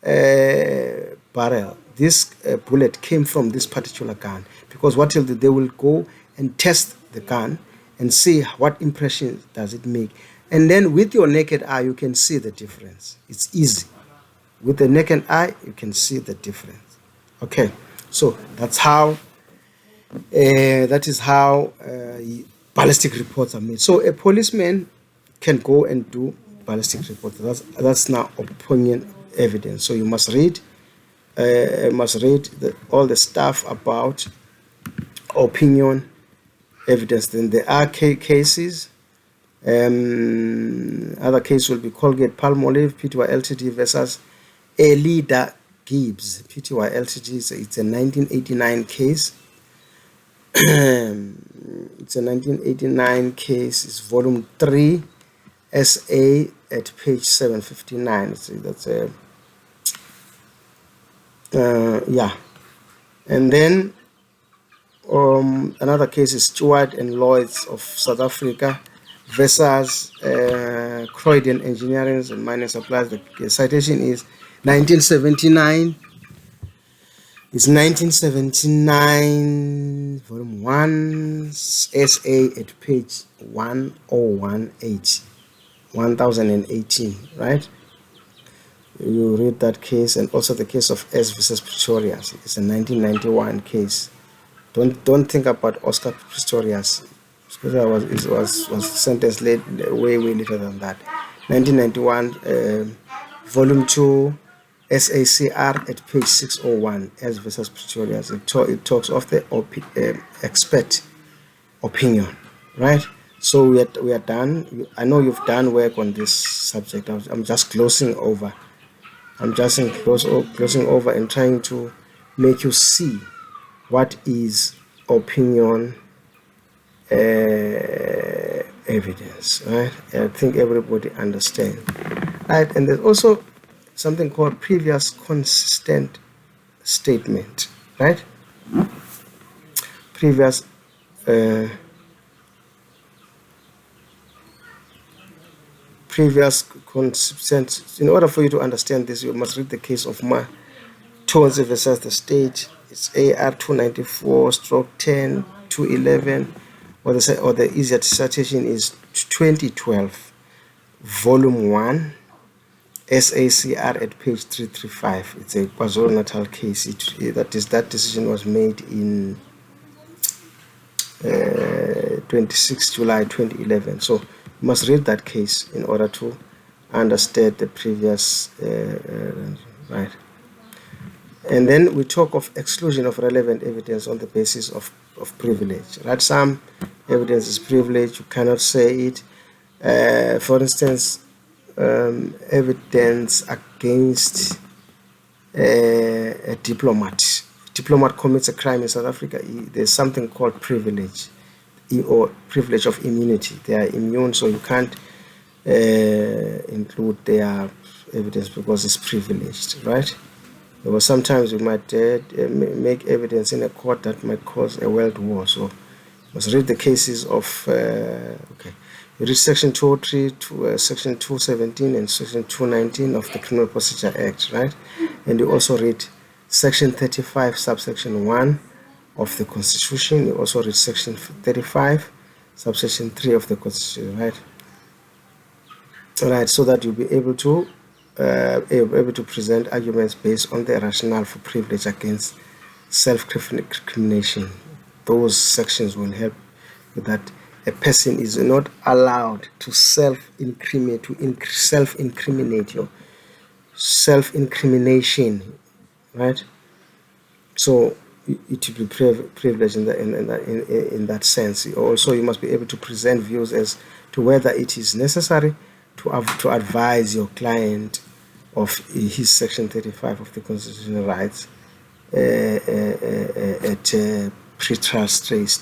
barrel, this bullet came from this particular gun. Because what they will go and test the gun and see what impression does it make. And then with your naked eye, you can see the difference. It's easy. With the naked eye, you can see the difference. Okay, so that is how ballistic reports are made. So a policeman can go and do ballistic reports. That's now opinion evidence. So you must read all the stuff about opinion evidence. Then there are cases. Other case will be Colgate Palmolive Pty Ltd versus Elida Gibbs Pty Ltd. So it's a 1989 case. It's a 1989 case. It's volume 3, SA at page 759. So that's a yeah. And then another case is Stewart and Lloyds of South Africa versus Croydon Engineering and Mining Supplies. The citation is 1979. It's 1979, volume 1, SA at page 1018, right? You read that case, and also the case of S versus Pistorius. It's a 1991 case. Don't think about Oscar Pistorius. Pistorius was sentenced way later than that. 1991, volume 2, SACR at page 601, S versus Pistorius. It talks of the expert opinion, right? So we are done. I know you've done work on this subject. I'm just closing over. I'm just closing over and trying to make you see what is opinion evidence, right? I think everybody understands, right? And there's also something called previous consistent statement, right? Previous consistent. In order for you to understand this, you must read the case of Ma Tonzi versus the state. It's AR 294 stroke 10 211, or the easier citation is 2012 volume 1 SACR at page 335. It's a KwaZulu-Natal case. That decision was made in 26 July 2011. So you must read that case in order to understand the previous right. And then we talk of exclusion of relevant evidence on the basis of privilege, right? Some evidence is privilege, you cannot say it. For instance, evidence against a diplomat. Diplomat commits a crime in South Africa, there's something called privilege or privilege of immunity. They are immune, so you can't include their evidence because it's privileged, right? Because sometimes you might make evidence in a court that might cause a world war. So you must read the cases of okay. You read section 203 to section 217 and section 219 of the Criminal Procedure Act, right? And you also read section 35 subsection 1 of the Constitution. You also read section 35 subsection 3 of the Constitution, right? All right, so that you'll be able to present arguments based on the rationale for privilege against self-crimination. Those sections will help with that. A person is not allowed to self-incriminate, your self-incrimination, right? So it will be privilege in that sense. Also, you must be able to present views as to whether it is necessary to advise your client of his section 35 of the constitutional rights at a pre-trial stage.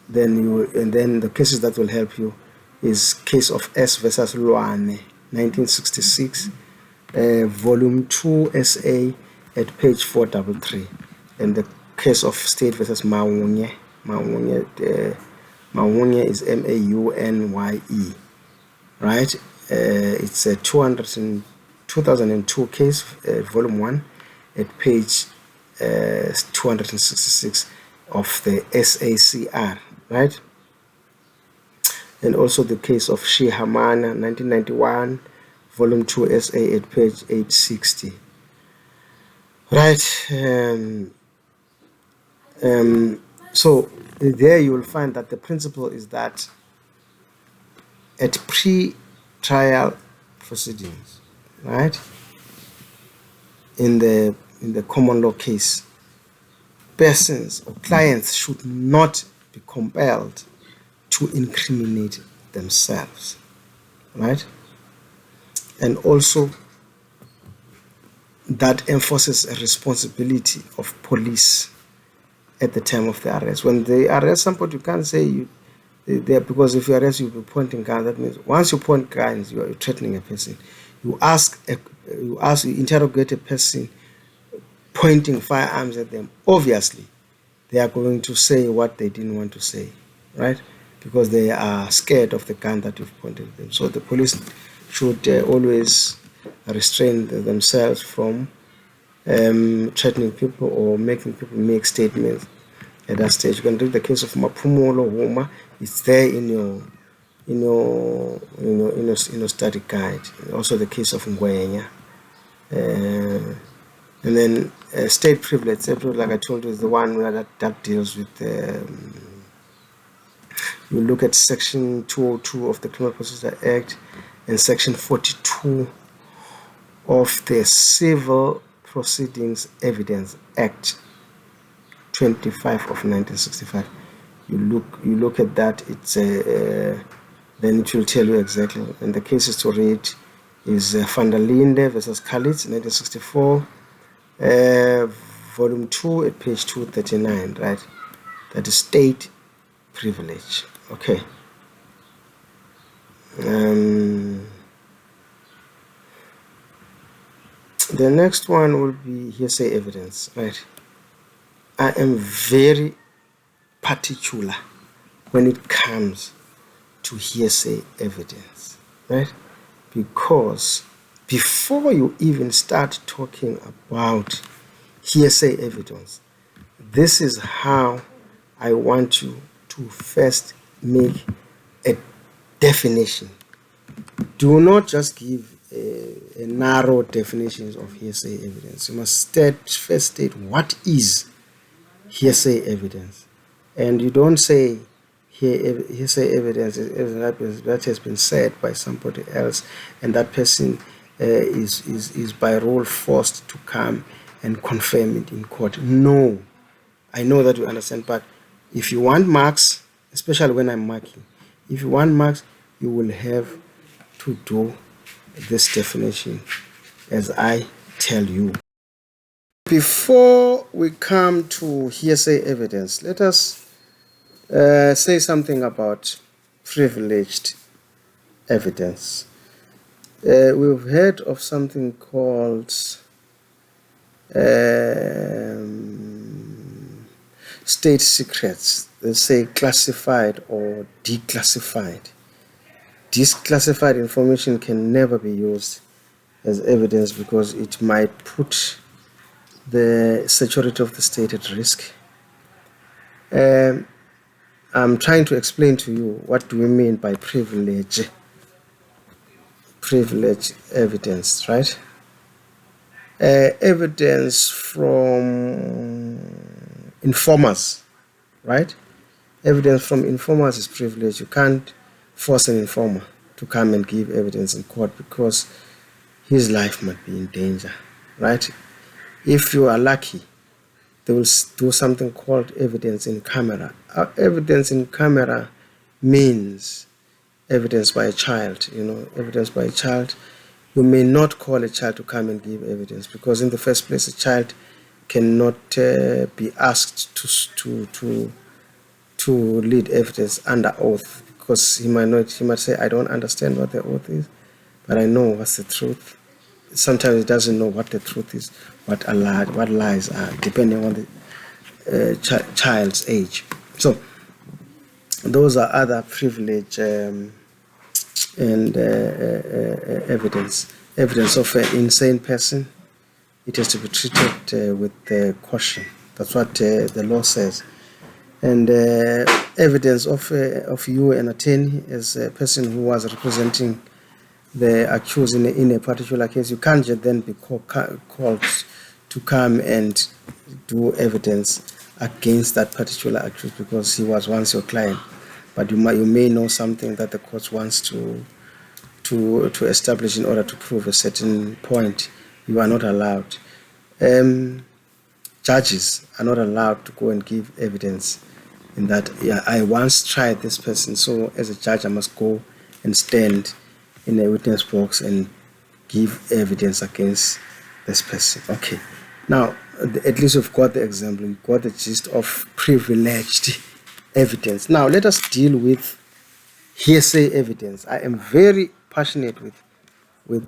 Then the cases that will help you is case of S versus Luane, 1966, volume 2 SA at page 433, and the case of State versus Maunye. Maunye is MAUNYE, right? It's a 2002 case, volume 1 at page 266 of the SACR, right? And also the case of Shihamana, 1991, volume 2 SA at page 860, right? So there you will find that the principle is that at pre-trial proceedings, right, in the common law case, persons or clients should not be compelled to incriminate themselves, right? And also that enforces a responsibility of police at the time of the arrest. When they arrest somebody, you can't say because if you arrest, you'll be pointing guns. That means once you point guns, you are threatening a person. You interrogate a person pointing firearms at them. Obviously, they are going to say what they didn't want to say, right? Because they are scared of the gun that you've pointed at them. So the police should always restrain themselves from threatening people or making people make statements at that stage. You can read the case of Mapumolo Homa. It's there in your study guide. Also the case of Ngwenya. And then state privilege, like I told you, is the one that deals with you look at section 202 of the Criminal Procedure Act and section 42 of the Civil Proceedings Evidence Act 25 of 1965. You look at that, it's then it will tell you exactly. And the cases to read is Van der Linde versus Kalitz, 1964, volume 2 at page 239, right? That is state privilege. Okay. The next one will be hearsay evidence, right? I am very particular when it comes to hearsay evidence, right? Because before you even start talking about hearsay evidence, this is how I want you to first make a definition. Do not just give a narrow definition of hearsay evidence. You must first state what is hearsay evidence. And you don't say hearsay evidence is that has been said by somebody else, and that person is by rule forced to come and confirm it in court. No, I know that you understand, but if you want marks, especially when I'm marking, if you want marks, you will have to do this definition as I tell you. Before we come to hearsay evidence, let us say something about privileged evidence. We've heard of something called state secrets. They say classified or declassified. Declassified information can never be used as evidence because it might put the security of the state at risk. I'm trying to explain to you what do we mean by privilege evidence, right? Evidence from informers, right? Evidence from informers is privilege. You can't force an informer to come and give evidence in court because his life might be in danger, right? If you are lucky, they will do something called evidence in camera. Evidence in camera means evidence by a child. Evidence by a child. You may not call a child to come and give evidence because, in the first place, a child cannot be asked to lead evidence under oath because he might say, "I don't understand what the oath is, but I know what's the truth." Sometimes he doesn't know what the truth is, what lies are, depending on the child's age. So those are other privilege and evidence. Evidence of an insane person, it has to be treated with caution. That's what the law says. And evidence of you, an attorney, as a person who was representing the accused in a particular case, you can't just then be called to come and do evidence against that particular accused because he was once your client. But you may know something that the court wants to establish in order to prove a certain point. You are not allowed. Judges are not allowed to go and give evidence in that. Yeah, I once tried this person, so as a judge I must go and stand in a witness box and give evidence against this person. Okay, now at least we've got the example, we've got the gist of privileged evidence. Now let us deal with hearsay evidence. I am very passionate with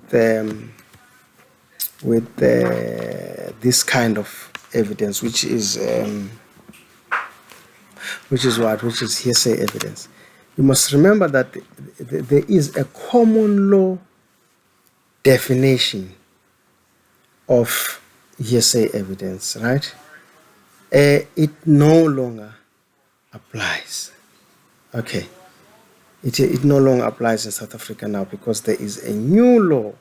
this kind of evidence, which is hearsay evidence. You must remember that there is a common law definition of hearsay evidence, right? It no longer applies. Okay. It no longer applies in South Africa now because there is a new law.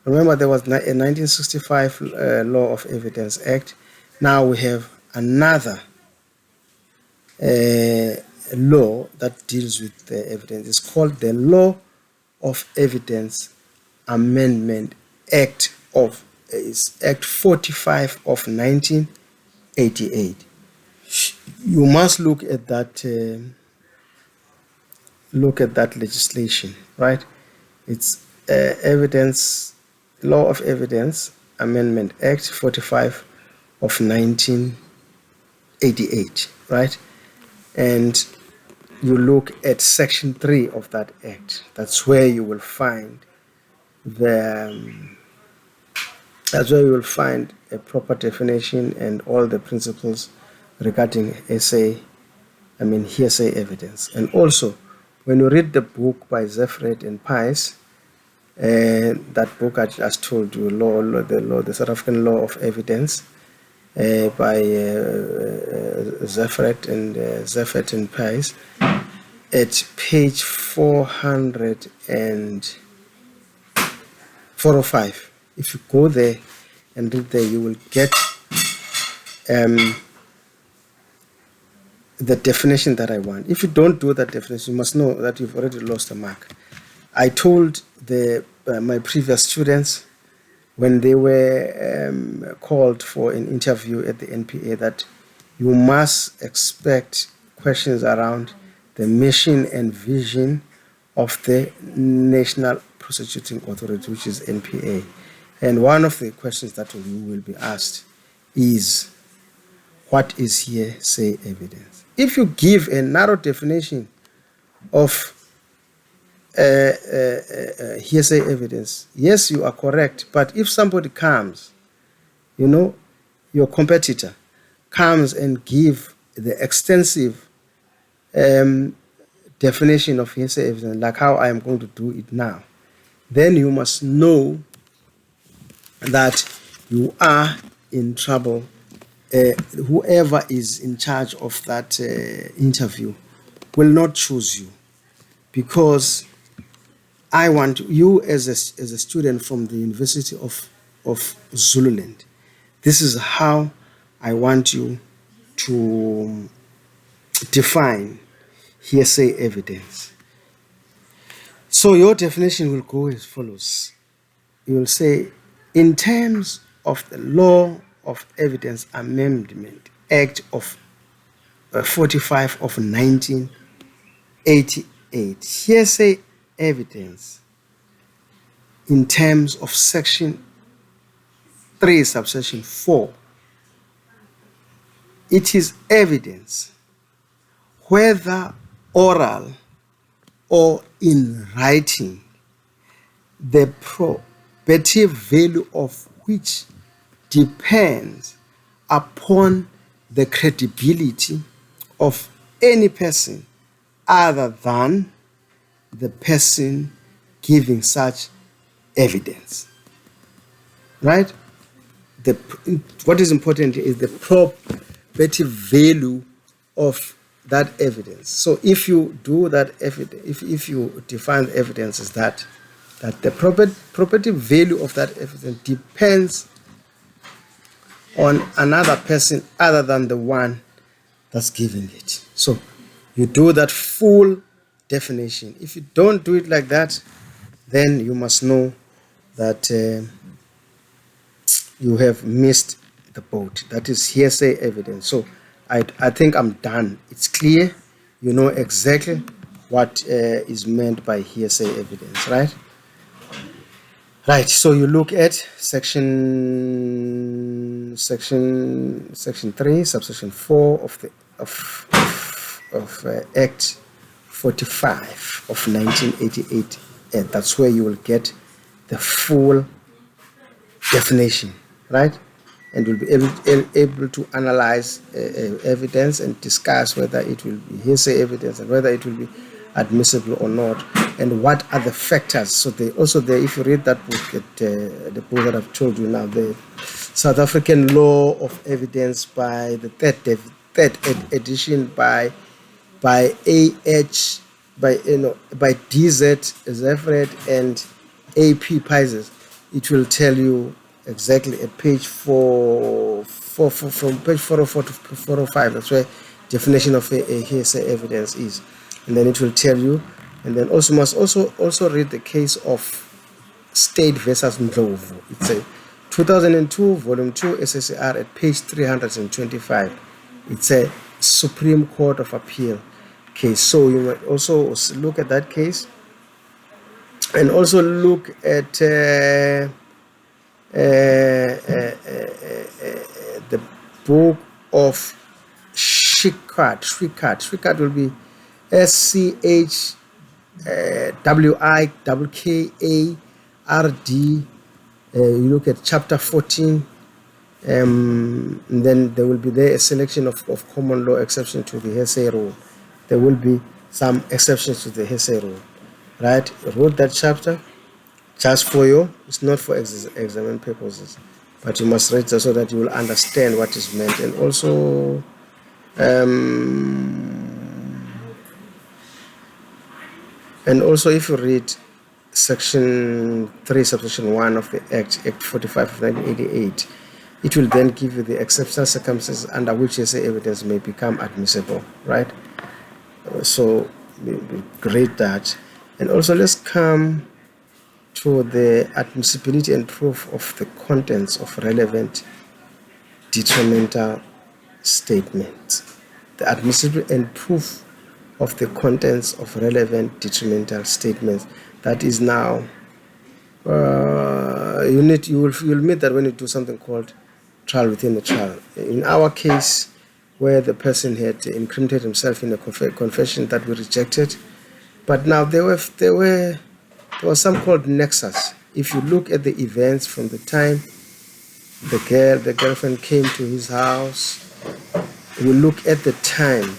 Remember, there was a 1965 Law of Evidence Act. Now we have another law that deals with the evidence. It's called the Law of Evidence Amendment Act Act 45 of 1988. You must look at that legislation, right? It's Law of Evidence Amendment Act 45 of 1988, right? And you look at section 3 of that act. That's where you will find a proper definition and all the principles regarding hearsay evidence. And also, when you read the book by Zefred and Pice, that book I just told you, the South African Law of Evidence, by Zefred and Pice, at page 405. If you go there and read there, you will get the definition that I want. If you don't do that definition, you must know that you've already lost a mark. I told my previous students when they were called for an interview at the NPA that you must expect questions around the mission and vision of the National Prosecuting Authority, which is NPA. And one of the questions that you will be asked is, what is hearsay evidence? If you give a narrow definition of hearsay evidence, yes, you are correct. But if somebody comes, your competitor comes and give the extensive definition of hearsay evidence, like how I am going to do it now, then you must know that you are in trouble. Whoever is in charge of that interview will not choose you, because I want you as a student from the University of Zululand. This is how I want you to define hearsay evidence. So your definition will go as follows. You will say, in terms of the Law of Evidence Amendment Act of 45 of 1988, hearsay evidence in terms of section 3 subsection 4, it is evidence whether oral or in writing, the probative value of which depends upon the credibility of any person other than the person giving such evidence. Right? What is important is the probative value of that evidence. So if you do that evidence, if you define the evidence as that the probative value of that evidence depends on another person other than the one that's giving it. So you do that full definition. If you don't do it like that, then you must know that you have missed the boat. That is hearsay evidence. So I think I'm done. It's clear. You know exactly what is meant by hearsay evidence, right? Right. So you look at section 3, subsection 4 of Act 45 of 1988, and that's where you will get the full definition, right? And will be able to analyze evidence and discuss whether it will be hearsay evidence and whether it will be admissible or not, and what are the factors. So they also there, if you read that book, the book that I've told you now, the South African Law of Evidence by the third edition by DZ Zefred and AP Pizes, it will tell you exactly at page 4 from page 404 to 405. That's where definition of a hearsay evidence is, and then it will tell you. And then also must also read the case of State versus Ndlovu. It's a 2002 volume 2 SSR at page 325. It's a Supreme Court of Appeal case. So you might also look at that case, and also look at the book of Shrikant will be SCHWIKKARD. You look at chapter 14, and then there will be there a selection of common law exception to the hearsay rule. There will be some exceptions to the hearsay rule, right? I wrote that chapter just for you. It's not for exam purposes, but you must read it so that you will understand what is meant. And also if you read section 3 subsection 1 of the Act 45 of 1988, it will then give you the exceptional circumstances under which hearsay evidence may become admissible, right? So we read that. And also let's come to the admissibility and proof of the contents of relevant detrimental statements. The admissibility and proof of the contents of relevant detrimental statements. That is now you'll meet that when you do something called trial within a trial. In our case, where the person had incriminated himself in a confession that we rejected, but now there was some called nexus. If you look at the events from the time the girlfriend came to his house, we look at the time,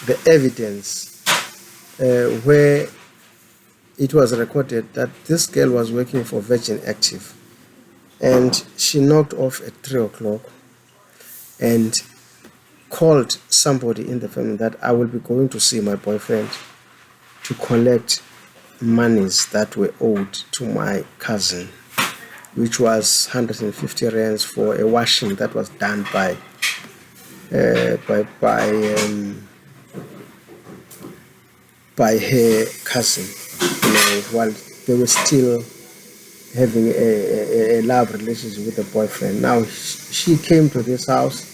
the evidence where it was recorded that this girl was working for Virgin Active, and she knocked off at 3 o'clock and called somebody in the family that I will be going to see my boyfriend to collect monies that were owed to my cousin, which was 150 rands for a washing that was done by her cousin, while they were still having a love relationship with the boyfriend. Now she came to this house,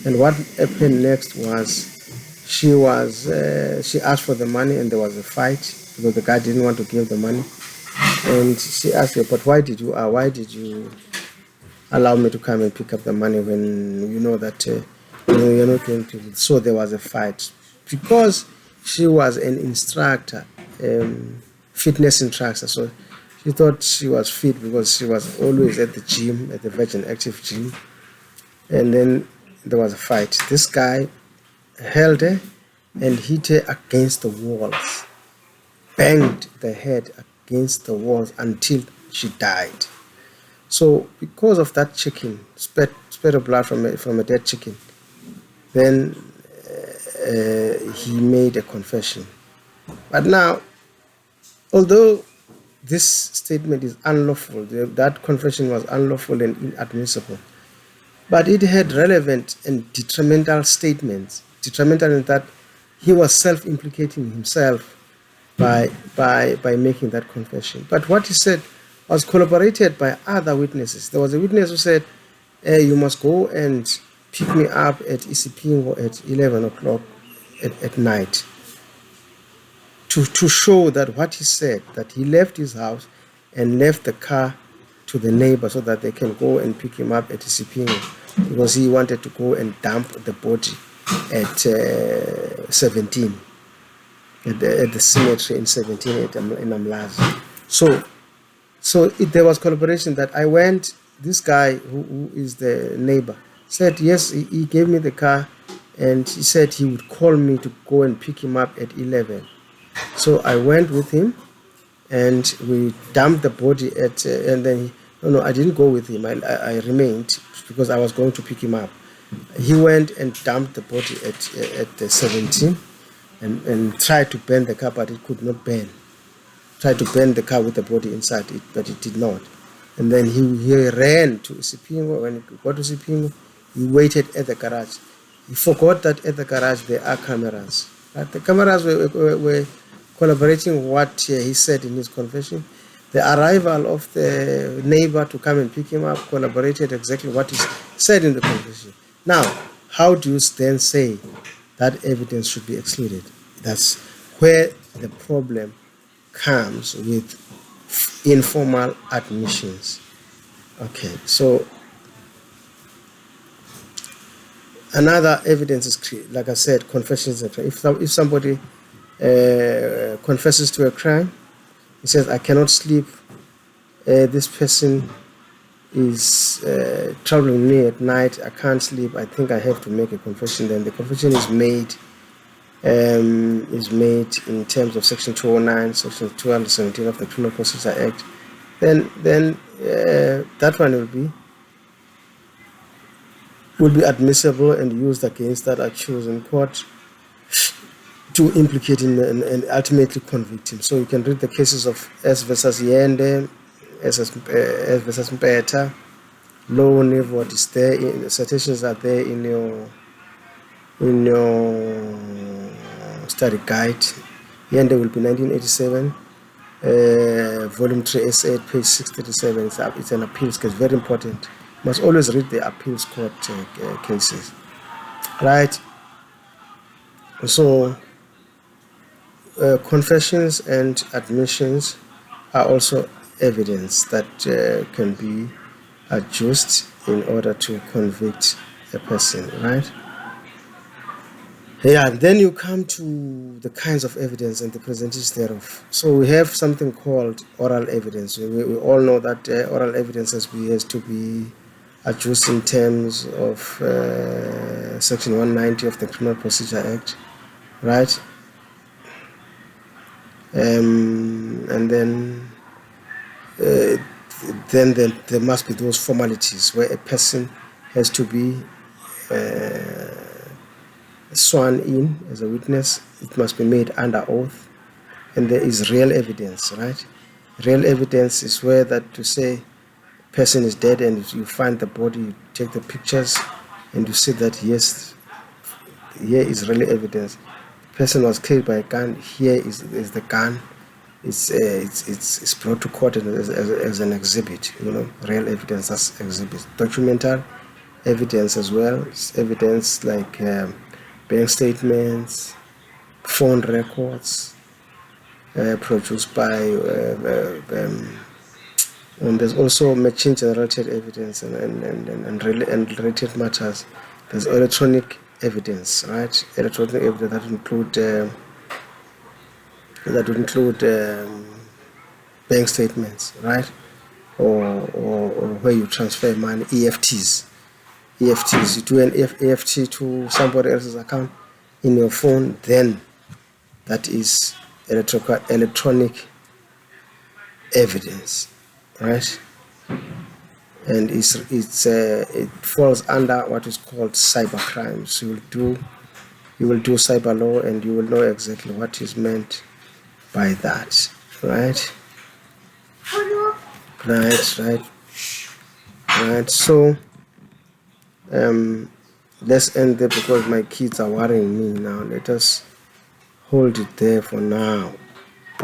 and what happened next was she asked for the money, and there was a fight because the guy didn't want to give the money. And she asked her, but why did you allow me to come and pick up the money when you know that you're not going to? So there was a fight because she was an instructor, fitness instructor. So she thought she was fit because she was always at the gym, at the Virgin Active gym. And then there was a fight. This guy held her and hit her against the walls, banged the head against the walls until she died. So because of that chicken, spat of blood from a dead chicken, then he made a confession. But now, although this statement is unlawful, that confession was unlawful and inadmissible, but it had relevant and detrimental statements. Detrimental in that he was self-implicating himself by making that confession. But what he said was corroborated by other witnesses. There was a witness who said, hey, you must go and pick me up at Isipingo at 11 o'clock at night, to show that what he said, that he left his house and left the car to the neighbor so that they can go and pick him up at Isipingo, because he wanted to go and dump the body at 17, at the cemetery in 17 in Amlazi. So there was collaboration that I went. This guy who is the neighbor said, yes, he gave me the car, and he said he would call me to go and pick him up at 11. So I went with him, and we dumped the body at, and then I didn't go with him. I remained because I was going to pick him up. He went and dumped the body at the 17 and tried to burn the car, but it could not burn. Tried to burn the car with the body inside it, but it did not. And then he ran to Isipingo. When he got to Isipingo, he waited at the garage. He forgot that at the garage there are cameras. Right? The cameras were collaborating what he said in his confession. The arrival of the neighbor to come and pick him up collaborated exactly what he said in the confession. Now, how do you then say that evidence should be excluded? That's where the problem comes with informal admissions. Okay, so another evidence is, like I said, confessions. If somebody confesses to a crime. He says, I cannot sleep. This person is troubling me at night. I can't sleep. I think I have to make a confession. Then the confession is made in terms of Section 209, Section 217 of the Criminal Procedure Act. Then that one will be admissible and used against that accused in court to implicate him and ultimately convict him. So you can read the cases of S versus Yende, S versus Mpeta, Law what is there. The citations are there in your study guide. Yende will be 1987, volume 3 S8, page 637. It's an appeals case, very important. You must always read the appeals court cases, right? So confessions and admissions are also evidence that can be adjusted in order to convict a person, right? Yeah, and then you come to the kinds of evidence and the presentation thereof. So we have something called oral evidence. We all know that oral evidence has to be adjusted in terms of Section 190 of the Criminal Procedure Act, right? And then there must be those formalities where a person has to be sworn in as a witness. It must be made under oath, and there is real evidence, right? Real evidence is where that to say person is dead and you find the body, you take the pictures, and you see that yes, here is real evidence. Person was killed by a gun. Here is the gun. It's brought to court as an exhibit. Real evidence as exhibit. Documental evidence as well. It's evidence like bank statements, phone records produced by. And there's also machine generated evidence and related matters. There's electronic evidence, right? Electronic evidence that would include bank statements, right? Or where you transfer money, EFTs. You do an EFT to somebody else's account in your phone, then that is electronic evidence, right? And it falls under what is called cyber crimes. You will do cyber law, and you will know exactly what is meant by that, right? Right. So let's end there because my kids are worrying me now. Let us hold it there for now.